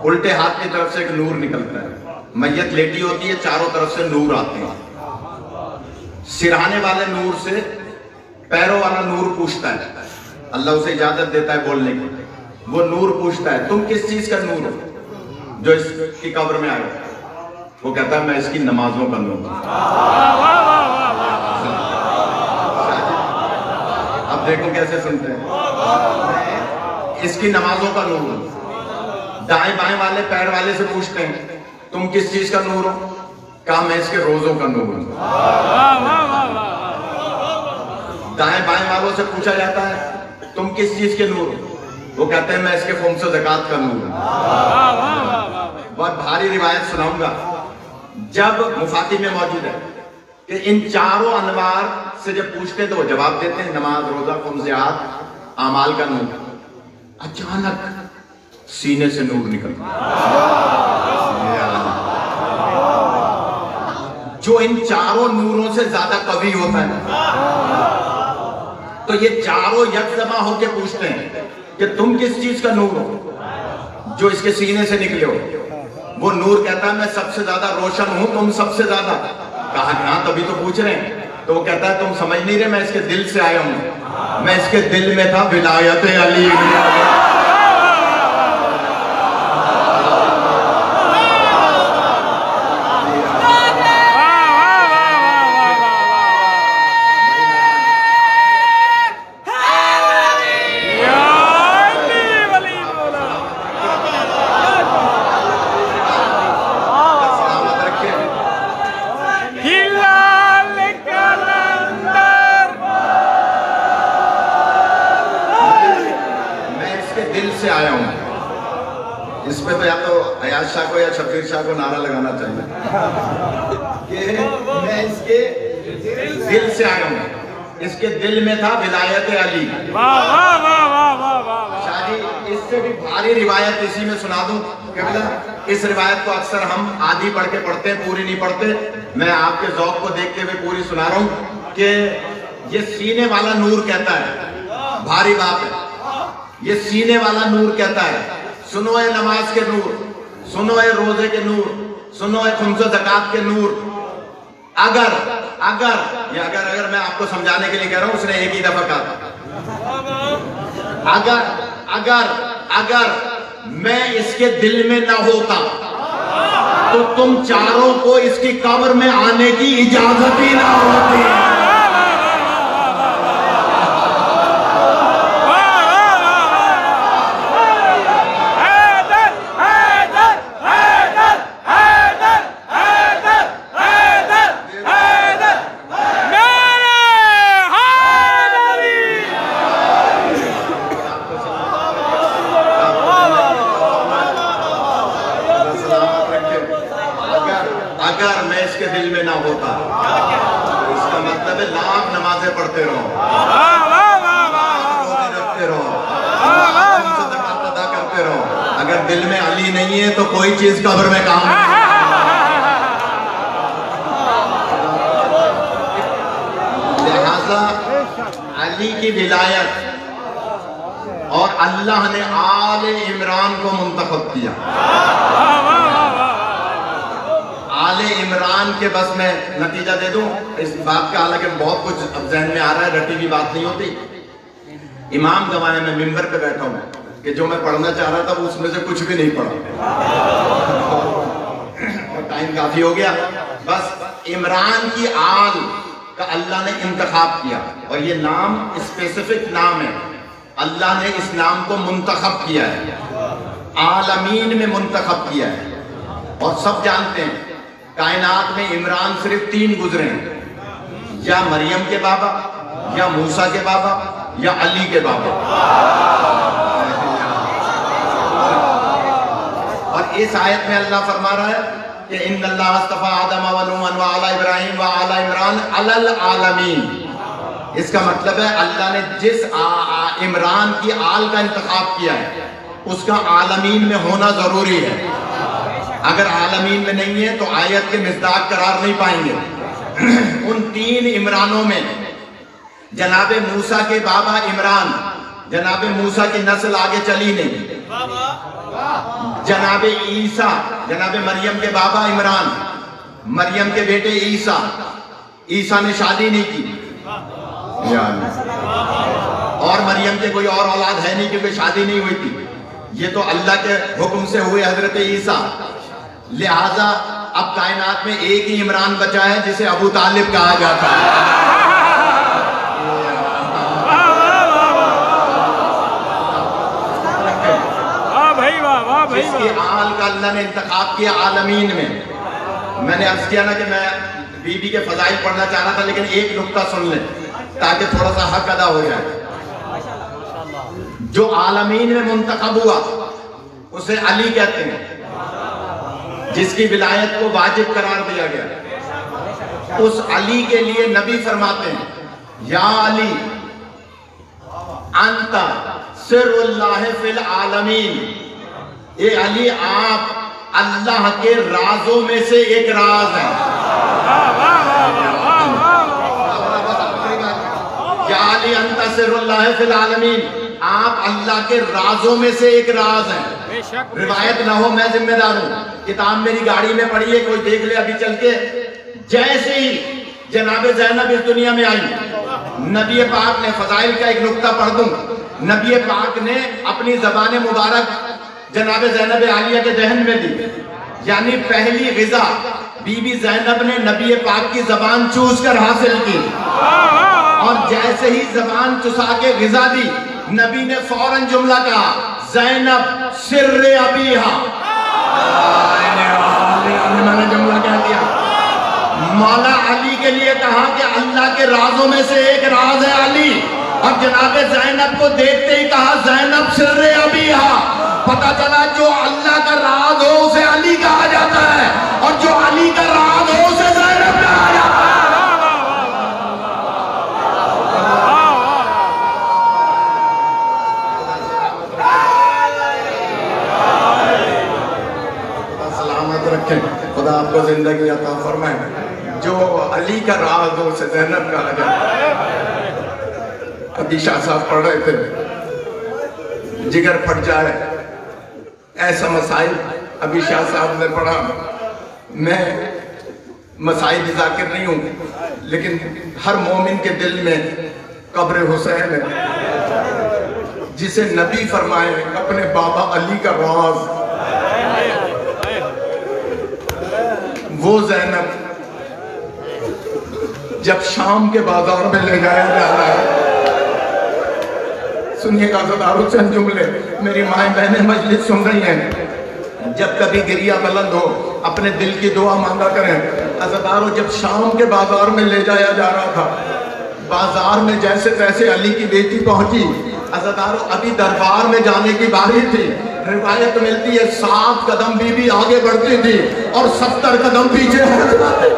उल्टे हाथ की तरफ से एक नूर निकलता है। मैयत लेटी होती है, चारों तरफ से नूर आते हैं। सिरहाने वाले नूर से पैरों वाला नूर पूछता है, अल्लाह उसे इजाजत देता है बोलने की। वो नूर पूछता है तुम किस चीज का नूर हो जो इसकी कब्र में आए? वो कहता है मैं इसकी नमाजों का नूर हूं। अब देखो कैसे सुनते हैं, इसकी नमाजों का नूर हूं। दाएं बाएं वाले पैर वाले से पूछते हैं तुम किस चीज का नूर हो? कहा मैं इसके रोजों का नूर हूं। दाएं बाएं वालों से पूछा जाता है तुम किस चीज के नूर हो? वो कहते हैं मैं इसके खुम्स ज़कात का नूर हूं। बहुत भारी रिवायत सुनाऊंगा, जब मुफाती में मौजूद है कि इन चारों अनवार से जब पूछते तो वो जवाब देते हैं नमाज, रोजा, खुम्स ज़कात, आमाल का नूर। अचानक सीने से नूर निकलता, जो इन चारों नूरों से ज्यादा कवि होता है। तो ये चारों यकजमा होकर पूछते हैं कि तुम किस चीज का नूर हो जो इसके सीने से निकले हो? वो नूर कहता है मैं सबसे ज्यादा रोशन हूं, तुम सबसे ज्यादा। कहा कि हाँ तभी तो पूछ रहे हैं। तो वो कहता है तुम समझ नहीं रहे, मैं इसके दिल से आया हूं, मैं इसके दिल में था विलायत अली। शाह को या शफीर शाह को नारा लगाना चाहिए कि मैं इसके दिल से आया हूं, इसके दिल में था विलायत अली। शाह जी, इससे भी भारी रिवायत इसी में सुना दूं कि इस रिवायत को अक्सर हम आधी पढ़ के पढ़ते हैं, पूरी नहीं पढ़ते। मैं आपके ज़ौक़ को देखते हुए पूरी सुना रहा हूं कि ये सीने वाला नूर कहता है, भारी बात है, ये सीने वाला नूर कहता है सुनो ए नमाज के नूर, सुनो है रोजे के नूर, सुनो है खुम्स ज़कात के नूर। अगर अगर ये अगर मैं आपको समझाने के लिए कह रहा हूं, उसने एक ही दफा कहा अगर मैं इसके दिल में ना होता तो तुम चारों को इसकी कब्र में आने की इजाजत ही ना होती। अगर मैं इसके दिल में ना होता तो इसका मतलब है लाख नमाजें पढ़ते रहो, रोजे रखते रहो, ज़कात अदा करते रहो। अगर दिल में अली नहीं है तो कोई चीज कब्र में काम नहीं। लिहाजा अली की विलायत और अल्लाह ने आले इमरान को मुंतखब किया। आले इमरान के बस में नतीजा दे दूं इस बात का, हालांकि बहुत कुछ अब जहन में आ रहा है, रटी हुई बात नहीं होती। इमाम गवाह में मिंबर पे बैठा हूं कि जो मैं पढ़ना चाह रहा था वो उसमें से कुछ भी नहीं पढ़ा और टाइम काफी हो गया। बस इमरान की आल का अल्लाह ने इंतखाब किया और ये नाम स्पेसिफिक नाम है, अल्लाह ने इस नाम को मुंतखब किया है, आलमीन में मुंतखब किया है। और सब जानते हैं कायनात में इमरान सिर्फ 3 गुजरे हैं, या मरियम के बाबा, या मूसा के बाबा, या अली के बाबा। और इस आयत में अल्लाह फरमा रहा है कि इन्नल्लाह अस्तफा आदम व नूहन व आला इब्राहीम व आला इमरान अलल आलमीन। इसका मतलब है अल्लाह ने जिस इमरान की आल का इंतखाब किया है उसका आलमीन में होना जरूरी है। अगर आलमीन में नहीं है तो आयत के मिज़दाक करार नहीं पाएंगे। उन 3 इमरानों में जनाबे मूसा के बाबा इमरान, जनाबे मूसा की नस्ल आगे चली नहीं। जनाबे ईसा, जनाबे मरियम के बाबा इमरान, मरियम के बेटे ईसा, ईसा ने शादी नहीं की और मरियम के कोई और औलाद है नहीं क्योंकि शादी नहीं हुई थी। ये तो अल्लाह के हुक्म से हुए हजरत ईसा। लिहाजा अब कायनात में एक ही इमरान बचा है जिसे अबू तालिब कहा जाता है। जिसकी आल का अल्लाह ने इंतखाब किया आलमीन में। मैंने अर्ज किया ना कि मैं बीबी के फजाइल पढ़ना चाह रहा था, लेकिन एक नुक्ता सुन लें ताकि थोड़ा सा हक अदा हो जाए। जो आलमीन में मुंतखब हुआ उसे अली कहते हैं, जिसकी विलायत को वाजिब करार दिया गया। उस अली के लिए नबी फरमाते हैं, या अली अंता सिर्रुल्लाह फिल आलमीन। ये अली आप अल्लाह के राजों में से एक राज है। या अली अंता सिर्रुल्लाह फिल आलमीन, आप अल्लाह के राजों में से एक राज हैं। रिवायत ना हो, मैं जिम्मेदार हूं। किताब मेरी गाड़ी में पड़ी है, कोई देख ले अभी चल के। जैसे ही जनाबे ज़ैनब इस दुनिया में आई, नबी पाक ने, फजाइल का एक नुक्ता पढ़ दूं, नबी पाक ने अपनी ज़बान मुबारक जनाबे ज़ैनब आलिया के दहन में दी। यानी पहली ग़िज़ा बीबी ज़ैनब ने नबी पाक की ज़बान चूस कर हासिल की। और जैसे ही ज़बान चुसा के ग़िज़ा दी, नबी ने फौरन जुमला कहा, ज़ैनब सिर्रे अबीहा। मैंने जुमला कह दिया। मौला अली के लिए कहा कि अल्लाह के राजों में से एक राज है अली। और जनाबे ज़ैनब को देखते ही कहा, ज़ैनब सिर्रे अबीहा। पता चला जो अल्लाह का राज हो उसे अली कहा जाता है, और जो अली का राज हो उसे ज़ैनब कहा जाता है। सलामत रखें, खुदा आपको जिंदगी अता फरमाए। जो अली का राज हो उसे ज़ैनब कहा जाता है। अभी शाह साहब पढ़ रहे थे, जिगर फट जाए ऐसा मसाइल अभी शाह साहब ने पढ़ा। मैं मसाइल जाकिर नहीं हूं, लेकिन हर मोमिन के दिल में कब्र हुसैन है, जिसे नबी फरमाए अपने बाबा अली का राज। वो ज़ैनब जब शाम के बाजार में ले जाया जा रहा है, सुनिएगा ज़रा चंद जुमले, मेरी माएँ बहनें मजलिस सुन रही हैं। जब कभी गिरिया बुलंद हो अपने दिल की दुआ मांगा करें। अज़दारों, जब शाम के बाजार में ले जाया जा रहा था, बाजार में जैसे तैसे अली की बेटी पहुंची। अज़दारों, अभी दरबार में जाने की बारी थी। रिवायत मिलती है 7 कदम बीबी आगे बढ़ती थी और 70 कदम पीछे हट जाते।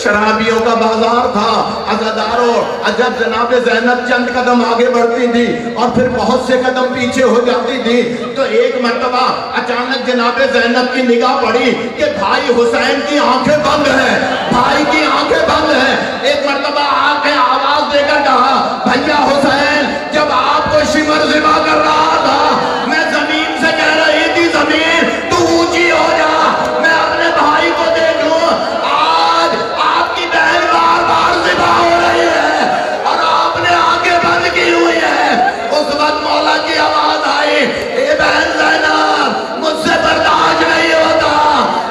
शराबियों का बाजार था। अज़दारों, जब जनाब ज़ैनब चंद कदम आगे बढ़ती थी और फिर बहुत से कदम पीछे हो जाती थी, तो एक मर्तबा अचानक जनाब ज़ैनब की निगाह पड़ी कि भाई हुसैन की आंखें बंद हैं, भाई की आंखें बंद हैं। एक मर्तबा आंखें आवाज देकर कहा, भैया हुसैन, जब आपको शिमर ज़िबा कर रहा था, मैं जमीन से कह रही थी, जमीन तू ऊंची हो जा, मैं अपने भाई को देख लूं। आज आपकी बहन बार बार ज़िबा हो रही है और आपने आंखें बंद की हुई है। उस वक्त मौला की आवाज आई, ए बहन ज़ैनब, मुझसे बर्दाश्त नहीं होता।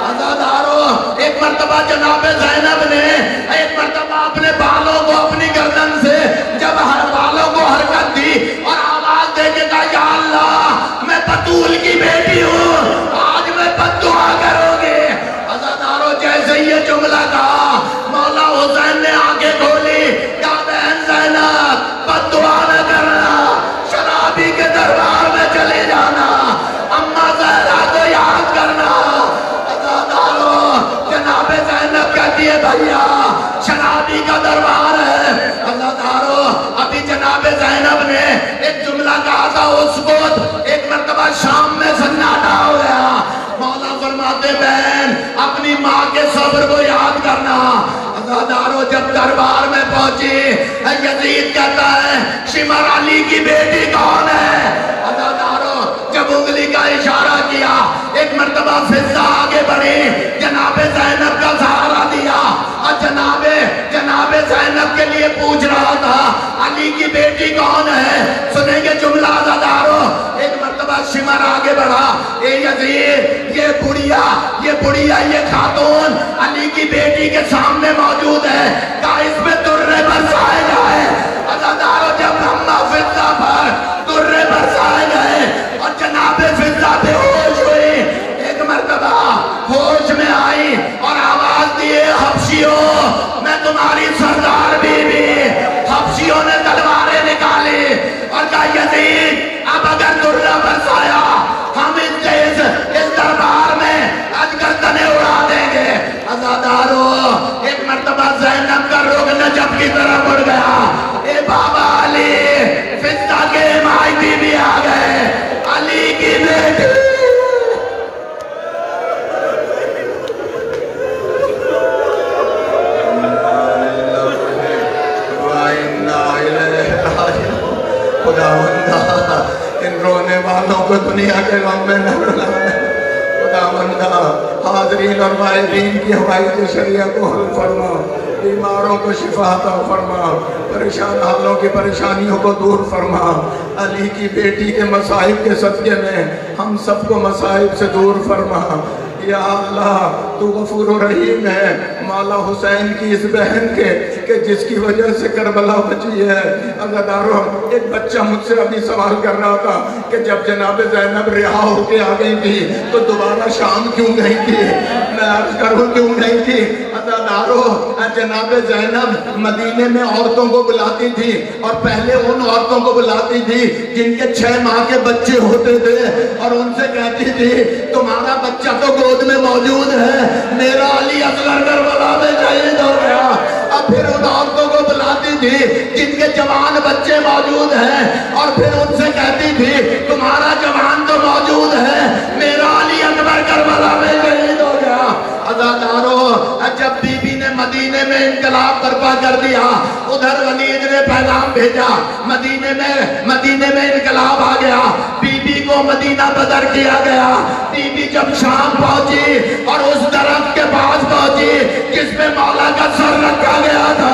अज़ादारों, एक मर्तबा जनाब ज़ैनब ने एक मर्तबा अपने बालों को अपनी गर्दन से जब हर बालों को हरकत दी और आवाज देके कहा, या अल्लाह, मैं बतूल की बेटी हूँ, आज मैं बद्दुआ करूंगी। अज़ादारों, जैसे ये जुमला कहा, मौला हुसैन ने आंखें खोली, या बहन ज़ैनब, बद्दुआ न करना, शराबी के दरबार में चले जाना, अम्मा ज़हरा को याद करना। अज़ादारों, जनाब ज़ैनब कहती सफर को याद करना। अज़ादारों जब दरबार में पहुंची, यजीद कहता है शिमर अली की बेटी कौन है? अज़ादारों जब उंगली का इशारा किया, एक मर्तबा फिजा आगे बढ़ी, जनाबे ज़ैनब का सहारा दिया और जनाबे ज़ैनब के लिए पूछ रहा था अली की बेटी कौन है। सुनेंगे जुमला अज़ादारों। एक मर्तबा शिमर आगे बढ़ा, ए यजीद ये बुढ़िया ये खातून अली की बेटी के सामने मौजूद है, का इसमें तुर्रे बरसाए जाए। अज़ादारों जब अम्मा फिजा पर तुर्रे बरसाए गए और जनाबे फिजा बेहोश हुई, एक मर्तबा होश में आई और आवाज दिए हबशियों मैं तुम्हारी सरदार बीवी। हबशियों ने तलवारें निकाली और कहा यजीद अब अगर तुर्रा बरसाया हम इस दरबार में आज गर्दनें उड़ा देंगे। अज़ादारों एक मर्तबा ज़ैनब का रुख नजब की तरफ मुड़ गया। ए बाबा अली, फिजा के मायदी भी आ गए, अली की बेटी। इन रोने वालों को दुनिया के गम में न रुलाना। खुदावंदा हाज़रीन और वाइदीन की हवाई शरिया को हल फरमा, बीमारों को शिफा अता फरमा, परेशान हालों की परेशानियों को दूर फरमा। अली की बेटी के मसाइब के सदक़े में हम सबको मसाइब से दूर फरमा। या अल्लाह तू गफूर रहीम है। मौला हुसैन की इस बहन के जिसकी वजह से करबला बची है। अज़ादारों एक बच्चा मुझसे अभी सवाल कर रहा था कि जब जनाब ज़ैनब रिहा होके आ गई थी तो दोबारा शाम क्यों गई थी? मैं अर्ज करूँ क्यों गई थी? अज़ादारों जनाब ज़ैनब मदीने में औरतों को बुलाती थी और पहले उन औरतों को बुलाती थी जिनके 6 माह के बच्चे होते थे और उनसे कहती थी तुम्हारा बच्चा तो गोद में मौजूद है, मेरा अली असगर करबला में शहीद हो गया। अब फिर उन औरतों को बुलाती थी जिनके जवान बच्चे मौजूद हैं और फिर उनसे कहती थी तुम्हारा जवान तो मौजूद है, मेरा अली अकबर करबला में शहीद हो गया। अज़ादारों जब बीबी ने मदीने में इनकलाब बर्पा कर दिया, उधर वलीद ने पैगाम भेजा, मदीने में इनकलाब आ गया, बीबी को मदीना बदर किया गया। बीबी जब शाम पहुंची और उस दरख्त के पास पहुंची जिसमें मौला का सर रखा गया था,